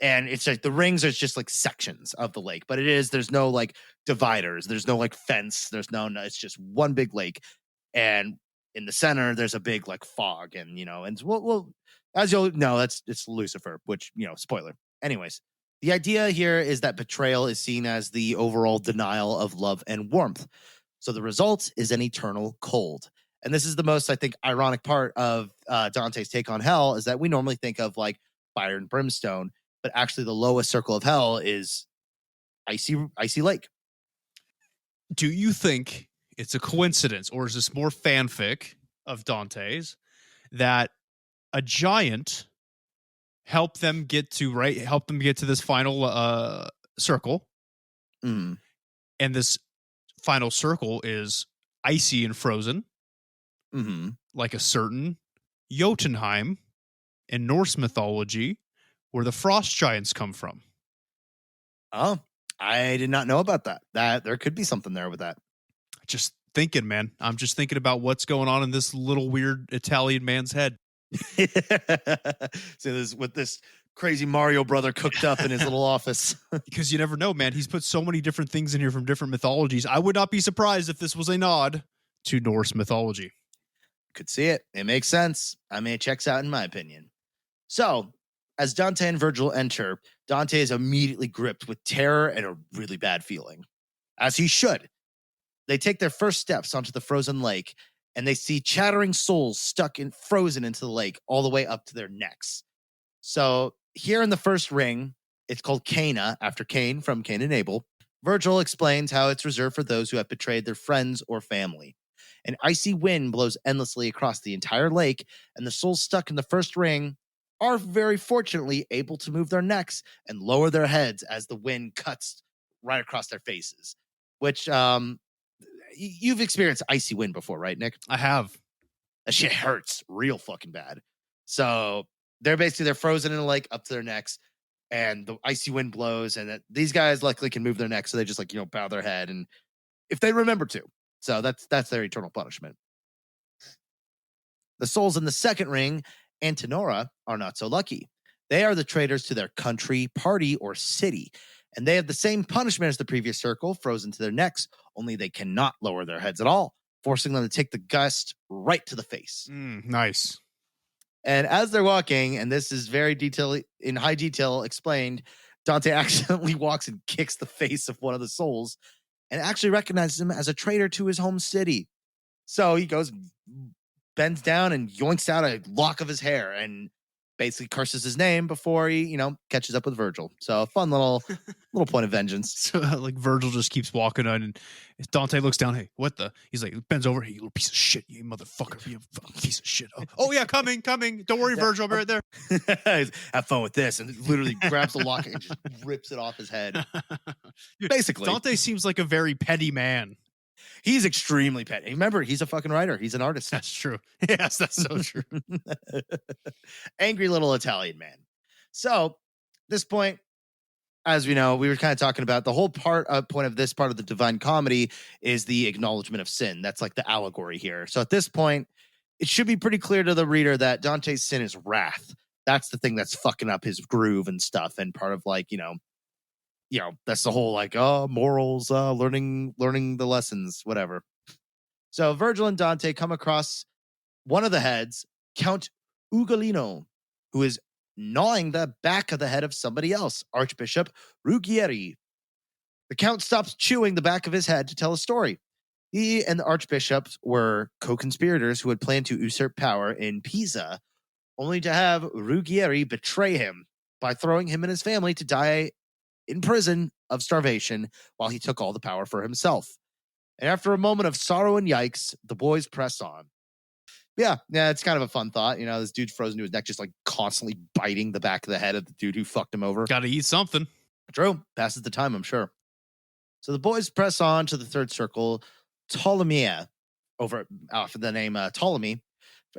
And it's like the rings are just like sections of the lake, but there's no dividers, there's no fence, it's just one big lake. And in the center there's a big fog, and and we'll as you'll know, it's Lucifer, which spoiler. Anyways, the idea here is that betrayal is seen as the overall denial of love and warmth. So the result is an eternal cold. And this is the most, I think, ironic part of Dante's take on hell, is that we normally think of fire and brimstone, but actually the lowest circle of hell is icy lake.
Do you think it's a coincidence, or is this more fanfic of Dante's, that a giant helped them get to this final circle,
and
this final circle is icy and frozen, like a certain Jotunheim in Norse mythology, where the frost giants come from?
Oh, I did not know about that. That there could be something there with that.
Just thinking, man. I'm just thinking about what's going on in this little weird Italian man's head.
So with this crazy Mario brother cooked up in his little office.
Because you never know, man. He's put so many different things in here from different mythologies. I would not be surprised if this was a nod to Norse mythology.
Could see it. It makes sense. I mean, it checks out in my opinion. So, as Dante and Virgil enter, Dante is immediately gripped with terror and a really bad feeling. As he should. They take their first steps onto the frozen lake, and they see chattering souls frozen into the lake all the way up to their necks. So here in the first ring, it's called Cana, after Cain from Cain and Abel. Virgil explains how it's reserved for those who have betrayed their friends or family. An icy wind blows endlessly across the entire lake, and the souls stuck in the first ring are very fortunately able to move their necks and lower their heads as the wind cuts right across their faces, which you've experienced icy wind before, right, Nick?
I have.
That shit hurts real fucking bad. So they're frozen in a lake up to their necks, and the icy wind blows, and these guys luckily can move their necks, so they just bow their head, and if they remember to. So that's their eternal punishment. The souls in the second ring, Antinora, are not so lucky. They are the traitors to their country, party, or city, And they have the same punishment as the previous circle, frozen to their necks, only they cannot lower their heads at all, forcing them to take the gust right to the face.
Nice.
And as they're walking, and this is very in high detail explained, Dante accidentally walks and kicks the face of one of the souls and actually recognizes him as a traitor to his home city. So he goes, bends down and yoinks out a lock of his hair and basically curses his name before he, catches up with Virgil. So a fun little point of vengeance.
So like Virgil just keeps walking on, and Dante looks down. Hey, what the? He's like, bends over. Hey, you little piece of shit, you motherfucker, you fucking piece of shit. Oh yeah, coming. Don't worry, Virgil, I'll be right there.
Have fun with this, and literally grabs the lock and just rips it off his head. Basically,
Dante seems like a very petty man.
He's extremely petty. Remember, he's a fucking writer. He's an artist.
That's true. Yes, that's so true.
Angry little Italian man. So, at this point, as we know, we were kind of talking about the whole point of this part of the Divine Comedy is the acknowledgement of sin. That's like the allegory here. So, at this point, it should be pretty clear to the reader that Dante's sin is wrath. That's the thing that's fucking up his groove and stuff. And part of that's the whole morals, learning the lessons, whatever. So Virgil and Dante come across one of the heads, Count Ugolino, who is gnawing the back of the head of somebody else, Archbishop Ruggieri. The Count stops chewing the back of his head to tell a story. He and the Archbishop were co-conspirators who had planned to usurp power in Pisa, only to have Ruggieri betray him by throwing him and his family to die in prison of starvation while he took all the power for himself. And after a moment of sorrow and yikes, the boys press on. Yeah, it's kind of a fun thought. This dude's frozen to his neck, just like constantly biting the back of the head of the dude who fucked him over.
Gotta eat something.
True. Passes the time, I'm sure. So the boys press on to the third circle, Ptolemy, over for the name Ptolemy.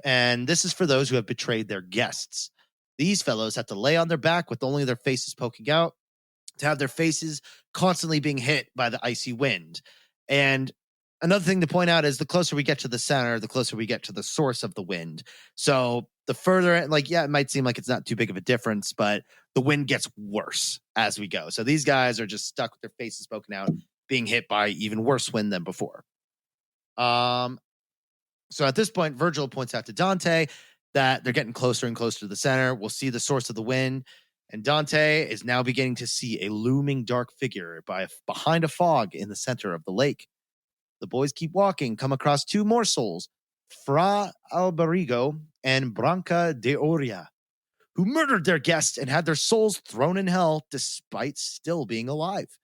And this is for those who have betrayed their guests. These fellows have to lay on their back with only their faces poking out, to have their faces constantly being hit by the icy wind. And another thing to point out is the closer we get to the center, the closer we get to the source of the wind. So the further, it might seem like it's not too big of a difference, but the wind gets worse as we go. So these guys are just stuck with their faces poking out, being hit by even worse wind than before. So at this point, Virgil points out to Dante that they're getting closer and closer to the center. We'll see the source of the wind. And Dante is now beginning to see a looming dark figure behind a fog in the center of the lake. The boys keep walking, come across two more souls, Fra Alberigo and Branca de Oria, who murdered their guest and had their souls thrown in hell despite still being alive.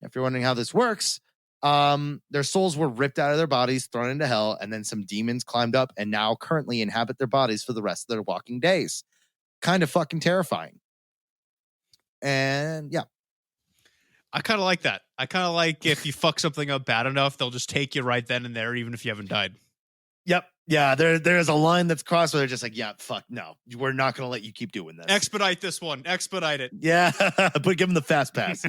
If you're wondering how this works, their souls were ripped out of their bodies, thrown into hell, and then some demons climbed up and now currently inhabit their bodies for the rest of their walking days. Kind of fucking terrifying. And yeah.
I kind of like that. I kind of like if you fuck something up bad enough, they'll just take you right then and there, even if you haven't died.
Yep. Yeah, there's a line that's crossed where they're just like, yeah, fuck, no. We're not going to let you keep doing this.
Expedite this one. Expedite it.
Yeah, but give them the fast pass.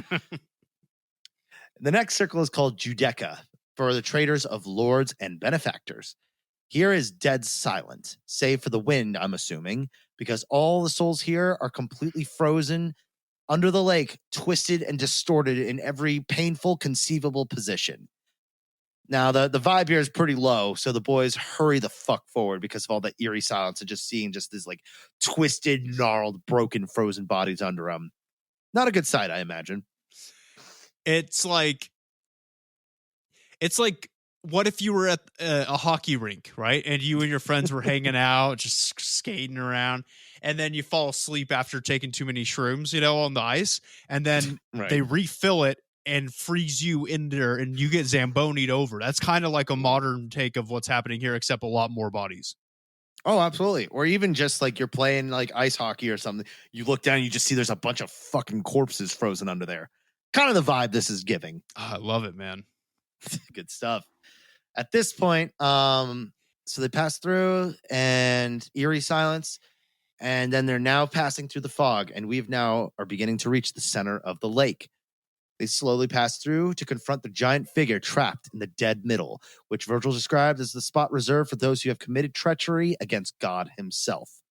The next circle is called Judeka, for the traitors of lords and benefactors. Here is dead silent, save for the wind, I'm assuming, because all the souls here are completely frozen under the lake, twisted and distorted in every painful conceivable position. Now, the vibe here is pretty low, so the boys hurry the fuck forward because of all that eerie silence and just seeing just this twisted, gnarled, broken, frozen bodies under them. Not a good sight, I imagine.
It's like what if you were at a hockey rink, right? And you and your friends were hanging out, just skating around, and then you fall asleep after taking too many shrooms, on the ice, and then
right.
They refill it and freeze you in there, and you get Zamboni'd over. That's kind of like a modern take of what's happening here, except a lot more bodies.
Oh, absolutely. Or even just you're playing ice hockey or something. You look down and you just see there's a bunch of fucking corpses frozen under there. Kind of the vibe this is giving.
Oh, I love it, man.
Good stuff. At this point, so they pass through and eerie silence, and then they're now passing through the fog, and we've now are beginning to reach the center of the lake. They slowly pass through to confront the giant figure trapped in the dead middle, which Virgil described as the spot reserved for those who have committed treachery against God himself.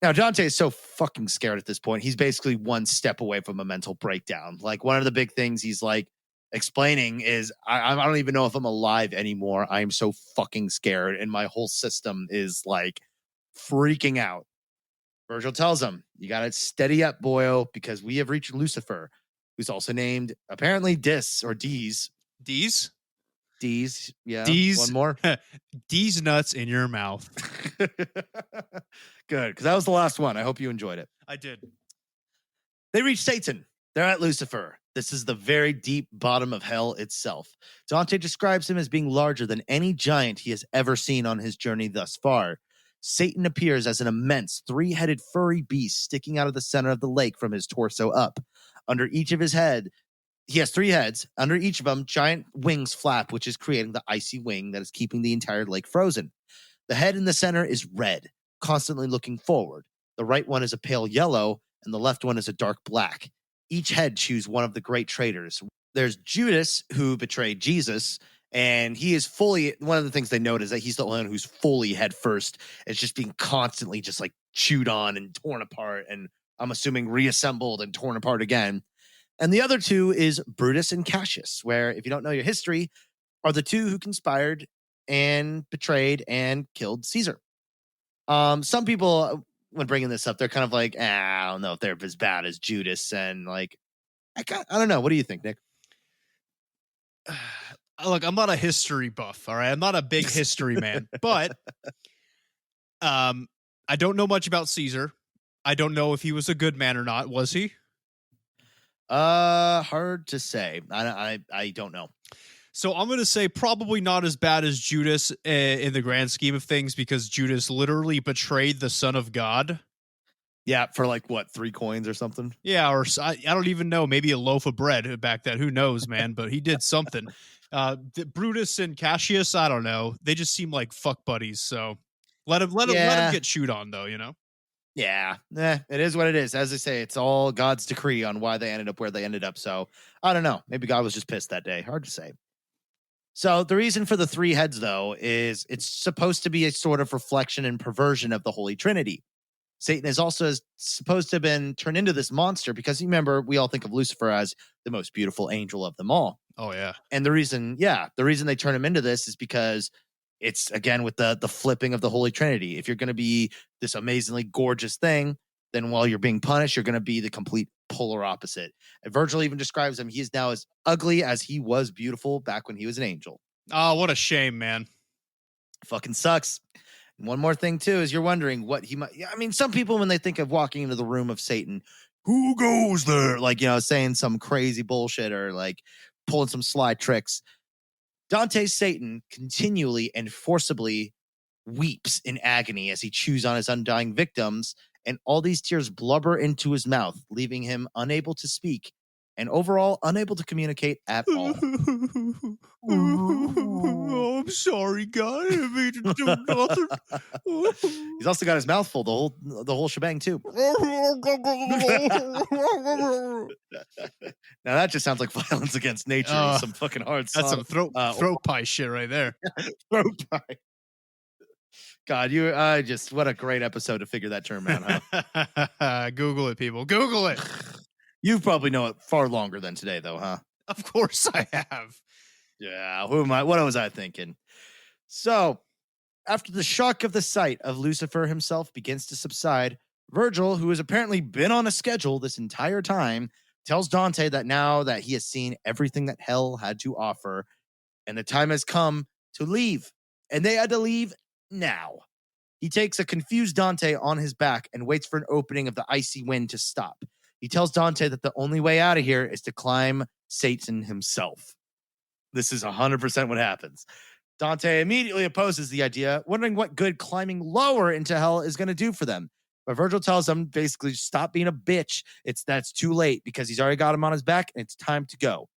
Now, Dante is so fucking scared at this point. He's basically one step away from a mental breakdown. Like, one of the big things he's like explaining is, I don't even know if I'm alive anymore. I am so fucking scared, and my whole system is like freaking out. Virgil tells him, you got to steady up, boyo, because we have reached Lucifer, who's also named apparently Dis or D's.
D's?
D's, yeah.
D's.
One more.
D's nuts in your mouth.
Good, because that was the last one. I hope you enjoyed it.
I did.
They reach Satan. They're at Lucifer. This is the very deep bottom of hell itself. Dante describes him as being larger than any giant he has ever seen on his journey thus far. Satan appears as an immense three-headed furry beast sticking out of the center of the lake from his torso up. Under each of his head, he has 3 heads. Under each of them, giant wings flap, which is creating the icy wing that is keeping the entire lake frozen. The head in the center is red, constantly looking forward. The right one is a pale yellow, and the left one is a dark black. Each head chews one of the great traitors. There's Judas, who betrayed Jesus, and he is fully, one of the things they note is that he's the one who's fully head first. It's just being constantly just like chewed on and torn apart, and I'm assuming reassembled and torn apart again. And the other 2 is Brutus and Cassius, where, if you don't know your history, are the 2 who conspired and betrayed and killed Caesar. Some people, when bringing this up, they're kind of like, I don't know if they're as bad as Judas. And like, I don't know. What do you think, Nick?
Look, I'm not a history buff, all right? I'm not a big history man, but I don't know much about Caesar. I don't know if he was a good man or not. Was he?
Hard to say. I don't know.
So I'm going to say probably not as bad as Judas in the grand scheme of things, because Judas literally betrayed the Son of God.
Yeah, for like, what, 3 coins or something?
Yeah, or I don't even know, maybe a loaf of bread back then. Who knows, man? But he did something. Brutus and Cassius, I don't know. They just seem like fuck buddies. So let him get chewed on, though. You know.
Yeah, it is what it is. As they say, it's all God's decree on why they ended up where they ended up. So I don't know. Maybe God was just pissed that day. Hard to say. So the reason for the 3 heads, though, is it's supposed to be a sort of reflection and perversion of the Holy Trinity. Satan is also supposed to have been turned into this monster because, you remember, we all think of Lucifer as the most beautiful angel of them all.
Oh, yeah.
And the reason they turn him into this is because it's, again, with the flipping of the Holy Trinity. If you're going to be this amazingly gorgeous thing, then while you're being punished, you're going to be the complete polar opposite. And Virgil even describes him. He is now as ugly as he was beautiful back when he was an angel.
Oh, what a shame, man.
Fucking sucks. And one more thing, too, is you're wondering what he might... I mean, some people, when they think of walking into the room of Satan, who goes there? Like, saying some crazy bullshit or like pulling some sly tricks. Dante's Satan continually and forcibly weeps in agony as he chews on his undying victims, and all these tears blubber into his mouth, leaving him unable to speak and overall unable to communicate at all.
Oh, I'm sorry, God. I didn't mean to do nothing.
He's also got his mouth full, the whole shebang, too. Now that just sounds like violence against nature. Some fucking hard
That's some throat pie shit right there.
Throat pie. God, what a great episode to figure that term out,
huh? Google it, people. Google it.
You probably know it far longer than today, though, huh?
Of course I have.
Yeah, what was I thinking? So, after the shock of the sight of Lucifer himself begins to subside, Virgil, who has apparently been on a schedule this entire time, tells Dante that now that he has seen everything that hell had to offer, and the time has come to leave, and they had to leave now. He takes a confused Dante on his back and waits for an opening of the icy wind to stop. He tells Dante that the only way out of here is to climb Satan himself. This is 100% what happens. Dante immediately opposes the idea, wondering what good climbing lower into hell is going to do for them. But Virgil tells him basically stop being a bitch. That's too late because he's already got him on his back and it's time to go.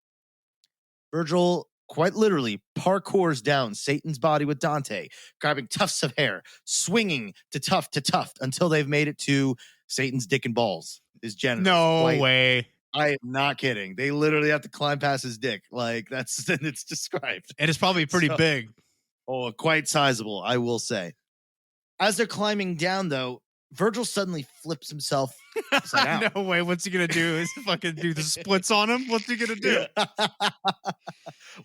Virgil quite literally parkours down Satan's body with Dante, grabbing tufts of hair, swinging to tuft until they've made it to Satan's dick and balls. His genitals.
No way.
I am not kidding. They literally have to climb past his dick. Like, it's described.
And it's probably pretty big.
Oh, quite sizable, I will say. As they're climbing down, though, Virgil suddenly flips himself upside down.
No way. What's he gonna do? Is fucking do the splits on him? What's he gonna do?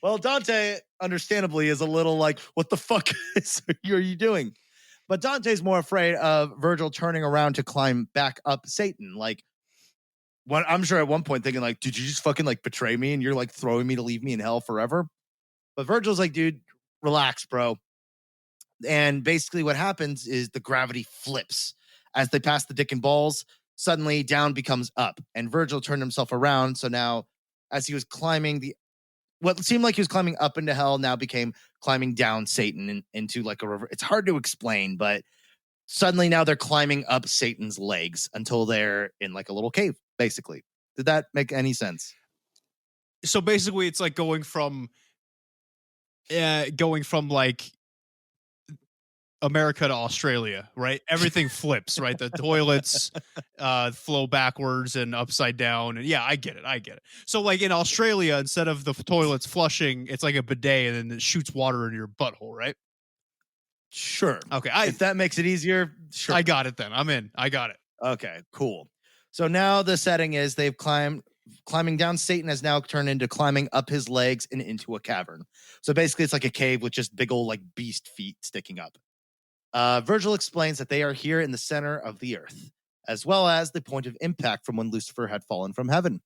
Well, Dante, understandably, is a little like, what the fuck are you doing? But Dante's more afraid of Virgil turning around to climb back up Satan. Like, I'm sure at one point thinking, like, did you just fucking like betray me and you're like throwing me to leave me in hell forever? But Virgil's like, dude, relax, bro. And basically what happens is the gravity flips. As they pass the dick and balls, suddenly down becomes up. And Virgil turned himself around. So now, as he was climbing what seemed like he was climbing up into hell now became climbing down Satan into like a river. It's hard to explain, but suddenly now they're climbing up Satan's legs until they're in like a little cave, basically. Did that make any sense?
So basically it's like going from like America to Australia, right? Everything flips, right? The toilets flow backwards and upside down. And yeah, I get it. So like in Australia, instead of the toilets flushing, it's like a bidet and then it shoots water into your butthole, right?
Sure.
Okay.
If that makes it easier, sure.
I got it then. I'm in. I got it.
Okay, cool. So now the setting is they've climbing down Satan has now turned into climbing up his legs and into a cavern. So basically it's like a cave with just big old like beast feet sticking up. Virgil explains that they are here in the center of the earth, as well as the point of impact from when Lucifer had fallen from heaven.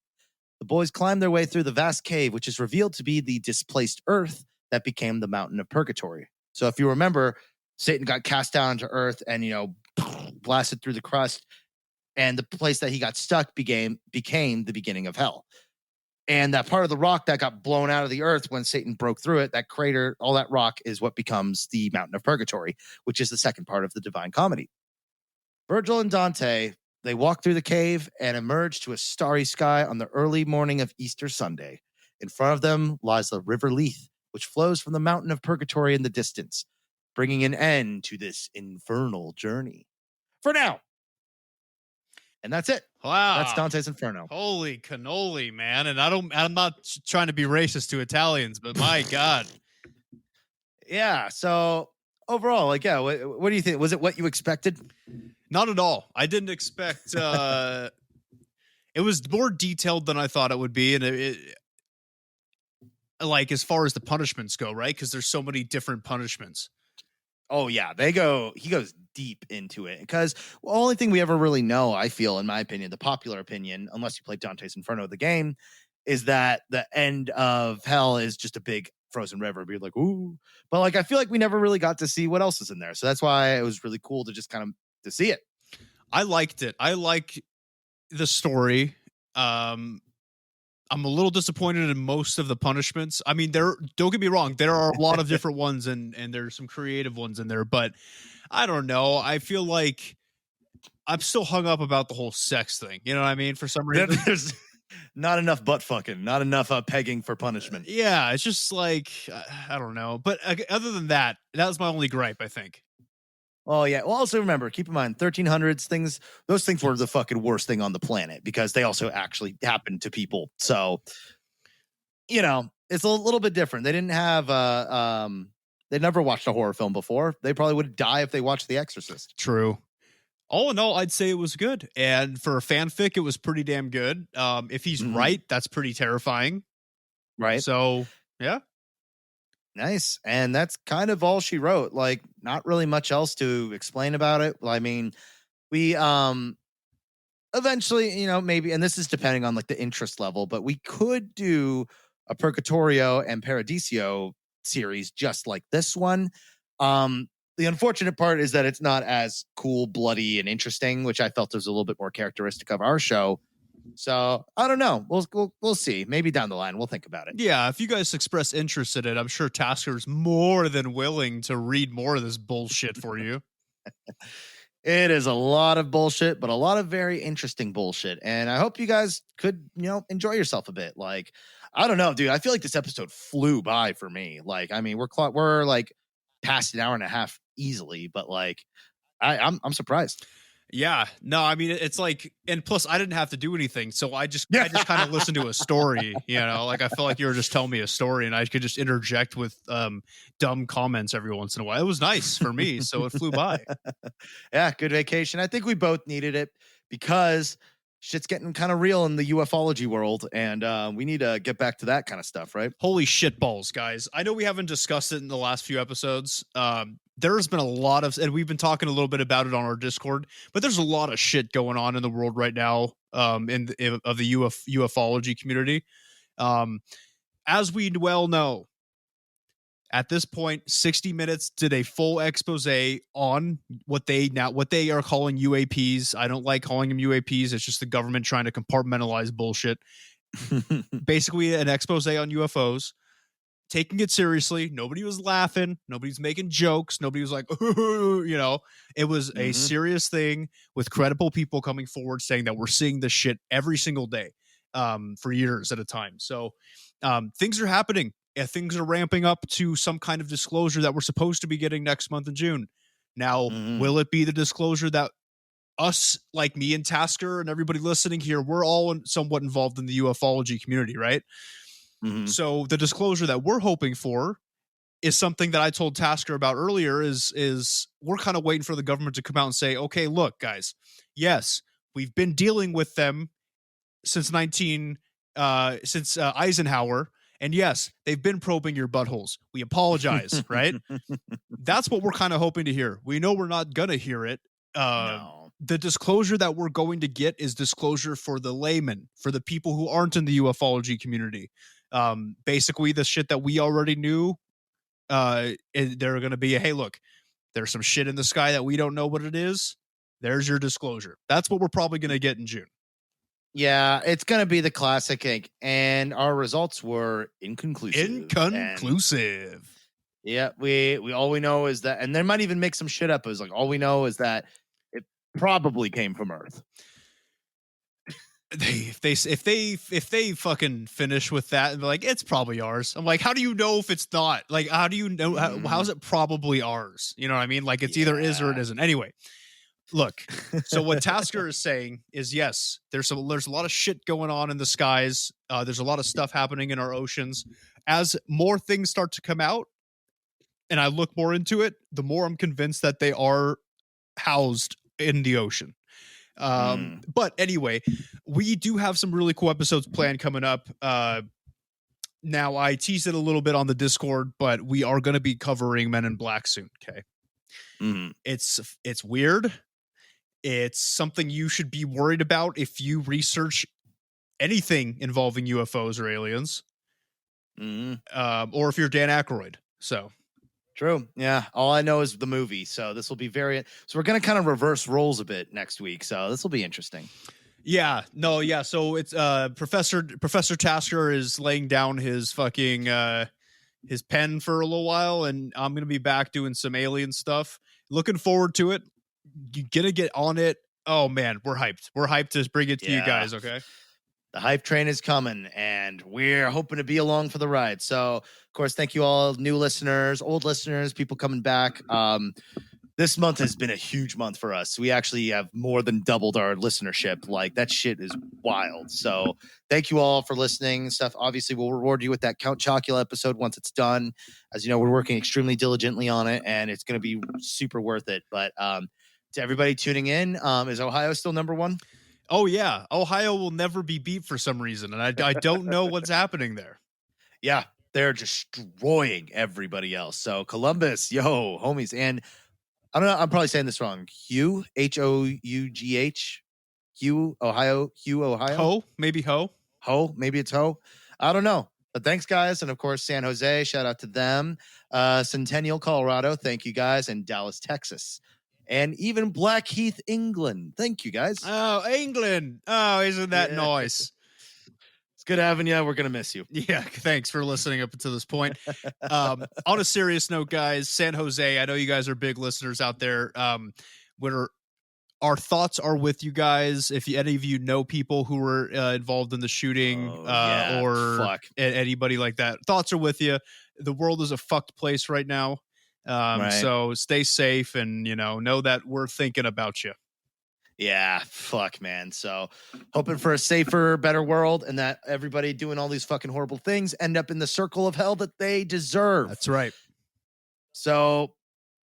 The boys climb their way through the vast cave, which is revealed to be the displaced earth that became the mountain of purgatory. So if you remember, Satan got cast down to earth and, blasted through the crust, and the place that he got stuck became the beginning of hell. And that part of the rock that got blown out of the earth when Satan broke through it, that crater, all that rock is what becomes the mountain of purgatory, which is the second part of the Divine Comedy. Virgil and Dante, they walk through the cave and emerge to a starry sky on the early morning of Easter Sunday. In front of them lies the River Leith, which flows from the mountain of purgatory in the distance, bringing an end to this infernal journey. For now. And that's it.
Wow.
That's Dante's Inferno.
Holy cannoli, man. And I'm not trying to be racist to Italians, but my God.
Yeah. So overall, like, yeah, what do you think? Was it what you expected?
Not at all. I didn't expect, it was more detailed than I thought it would be. And it like, as far as the punishments go, right? Because there's so many different punishments.
Oh yeah, he goes deep into it because the only thing we ever really know, I feel, in my opinion, the popular opinion, unless you play Dante's Inferno, the game, is that the end of hell is just a big frozen river. Be like, ooh, but like I feel like we never really got to see what else is in there, so that's why it was really cool to just kind of to see it.
I liked it. I like the story. I'm a little disappointed in most of the punishments. I mean, don't get me wrong, there are a lot of different ones and there's some creative ones in there, but I don't know. I feel like I'm still hung up about the whole sex thing. You know what I mean? For some reason,
There's not enough butt fucking, not enough pegging for punishment.
Yeah, it's just like, I don't know. But other than that, that was my only gripe, I think.
Oh yeah. Well, also remember, keep in mind, 1300s things. Those things were the fucking worst thing on the planet because they also actually happened to people. So, it's a little bit different. They didn't have they never watched a horror film before. They probably would die if they watched The Exorcist.
True. All in all, I'd say it was good, and for a fanfic, it was pretty damn good. If he's right, that's pretty terrifying.
Right.
So yeah.
Nice. And that's kind of all she wrote. Like, not really much else to explain about it. I mean, we eventually, maybe, and this is depending on like the interest level, but we could do a Purgatorio and Paradiso series just like this one. The unfortunate part is that it's not as cool, bloody, and interesting, which I felt was a little bit more characteristic of our show. So I don't know. We'll see. Maybe down the line we'll think about it.
Yeah, if you guys express interest in it, I'm sure Tasker's more than willing to read more of this bullshit for you.
It is a lot of bullshit, but a lot of very interesting bullshit. And I hope you guys could, enjoy yourself a bit. Like, I don't know, dude. I feel like this episode flew by for me. Like, I mean, we're like past an hour and a half easily, but like, I'm surprised.
Yeah, no, I mean it's like, and plus I didn't have to do anything, so I just kind of listened to a story, like I felt like you were just telling me a story, and I could just interject with dumb comments every once in a while. It was nice for me, so it flew by.
Yeah, good vacation. I think we both needed it because shit's getting kind of real in the ufology world, and we need to get back to that kind of stuff, right?
Holy shit balls, guys. I know we haven't discussed it in the last few episodes. There's been a lot of, and we've been talking a little bit about it on our Discord, but there's a lot of shit going on in the world right now of the ufology community. As we well know, at this point, 60 Minutes did a full expose on what they are calling UAPs. I don't like calling them UAPs. It's just the government trying to compartmentalize bullshit. Basically, an expose on UFOs. Taking it seriously. Nobody was laughing. Nobody's making jokes. Nobody was like, it was a serious thing with credible people coming forward saying that we're seeing this shit every single day for years at a time. So things are happening. Things are ramping up to some kind of disclosure that we're supposed to be getting next month in June. Now, will it be the disclosure that us, like me and Tasker and everybody listening here, we're all somewhat involved in the ufology community, right? So the disclosure that we're hoping for is something that I told Tasker about earlier is we're kind of waiting for the government to come out and say, okay, look, guys, yes, we've been dealing with them since Eisenhower, and yes, they've been probing your buttholes. We apologize, right? That's what we're kind of hoping to hear. We know we're not gonna hear it.
No.
The disclosure that we're going to get is disclosure for the layman, for the people who aren't in the ufology community. Basically the shit that we already knew, they're going to be, hey, look, there's some shit in the sky that we don't know what it is. There's your disclosure. That's what we're probably going to get in June.
Yeah, it's going to be the classic, and our results were inconclusive. Yeah, we all we know is that, and they might even make some shit up. It was like, all we know is that it probably came from Earth.
If they fucking finish with that and be like, it's probably ours. I'm like, how do you know if it's not? Like, how do you know? How's it probably ours? You know what I mean? Like, it's either is or it isn't. Anyway, look. So what Tasker is saying is, yes, there's a lot of shit going on in the skies. There's a lot of stuff happening in our oceans. As more things start to come out, and I look more into it, the more I'm convinced that they are housed in the ocean. But anyway, we do have some really cool episodes planned coming up. Now I teased it a little bit on the Discord, but we are going to be covering Men in Black soon. Okay. It's weird. It's something you should be worried about if you research anything involving UFOs or aliens, or if you're Dan Aykroyd. So
true. Yeah. All I know is the movie. So this will be so we're going to kind of reverse roles a bit next week. So this will be interesting.
Yeah. No. Yeah. So it's Professor Tasker is laying down his fucking his pen for a little while, and I'm going to be back doing some alien stuff. Looking forward to it. You're going to get on it. Oh man, we're hyped. We're hyped to bring it to you guys. Okay.
The hype train is coming, and we're hoping to be along for the ride. So, of course, thank you all, new listeners, old listeners, people coming back. This month has been a huge month for us. We actually have more than doubled our listenership. Like, that shit is wild. So thank you all for listening and stuff. Obviously, we'll reward you with that Count Chocula episode once it's done. As you know, we're working extremely diligently on it, and it's going to be super worth it. But to everybody tuning in, is Ohio still number one?
Oh, yeah. Ohio will never be beat for some reason, and I don't know what's happening there.
Yeah, they're destroying everybody else. So Columbus, yo, homies. And I don't know, I'm probably saying this wrong. Hough, Hough, Ohio, Hough, Ohio?
Ho, maybe Ho.
Ho, maybe it's Ho. I don't know. But thanks, guys. And, of course, San Jose, shout out to them. Centennial, Colorado, thank you, guys. And Dallas, Texas. And even Blackheath, England. Thank you, guys.
Oh, England. Oh, isn't that nice?
It's good having you. We're going to miss you.
Yeah, thanks for listening up until this point. On a serious note, guys, San Jose, I know you guys are big listeners out there. Our thoughts are with you guys. If any of you know people who were involved in the shooting or anybody like that, thoughts are with you. The world is a fucked place right now. So stay safe and, know that we're thinking about you.
Yeah, fuck, man. So hoping for a safer, better world, and that everybody doing all these fucking horrible things end up in the circle of hell that they deserve.
That's right.
So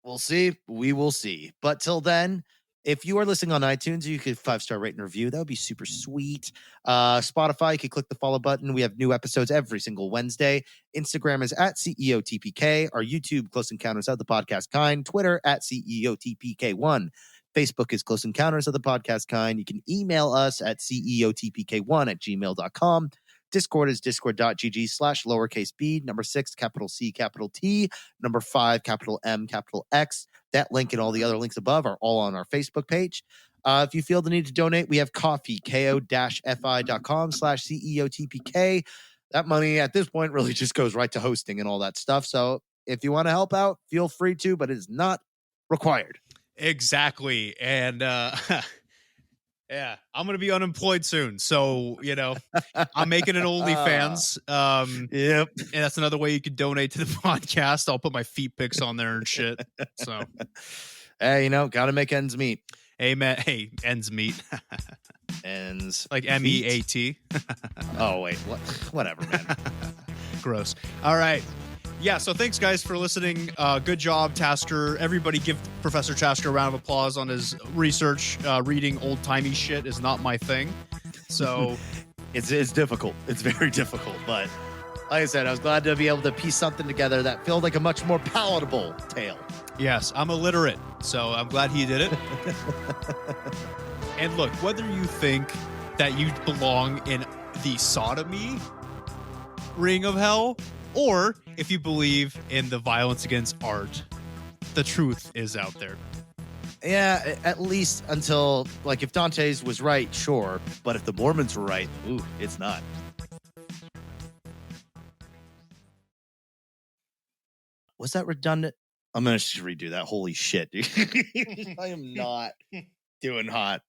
we'll see. We will see. But till then, if you are listening on iTunes, you could 5-star rate and review. That would be super sweet. Spotify, you could click the follow button. We have new episodes every single Wednesday. Instagram is at CEOTPK. Our YouTube, Close Encounters of the Podcast Kind. Twitter at CEOTPK1. Facebook is Close Encounters of the Podcast Kind. You can email us at ceotpk1@gmail.com. Discord is discord.gg/lowercase b, number 6, capital C, capital T, number 5, capital M, capital X. That link and all the other links above are all on our Facebook page. If you feel the need to donate, we have coffee, ko-fi.com/CEOTPK. That money at this point really just goes right to hosting and all that stuff. So if you want to help out, feel free to, but it is not required.
Exactly. And yeah, I'm going to be unemployed soon. So, I'm making an OnlyFans.
Yep.
And that's another way you could donate to the podcast. I'll put my feet pics on there and shit. So,
hey, got to make ends meet.
Amen. Hey, ends meet.
Ends.
Like MEAT.
Oh, wait. Whatever, man.
Gross. All right. Yeah, so thanks, guys, for listening. Good job, Tasker. Everybody give Professor Tasker a round of applause on his research. Reading old-timey shit is not my thing. So
it's difficult. It's very difficult. But like I said, I was glad to be able to piece something together that felt like a much more palatable tale.
Yes, I'm illiterate, so I'm glad he did it. And look, whether you think that you belong in the Sodomy ring of hell, or if you believe in the violence against art, the truth is out there.
Yeah, at least until, like, if Dante's was right, sure. But if the Mormons were right, ooh, it's not. Was that redundant? I'm going to just redo that. Holy shit, dude. I am not doing hot.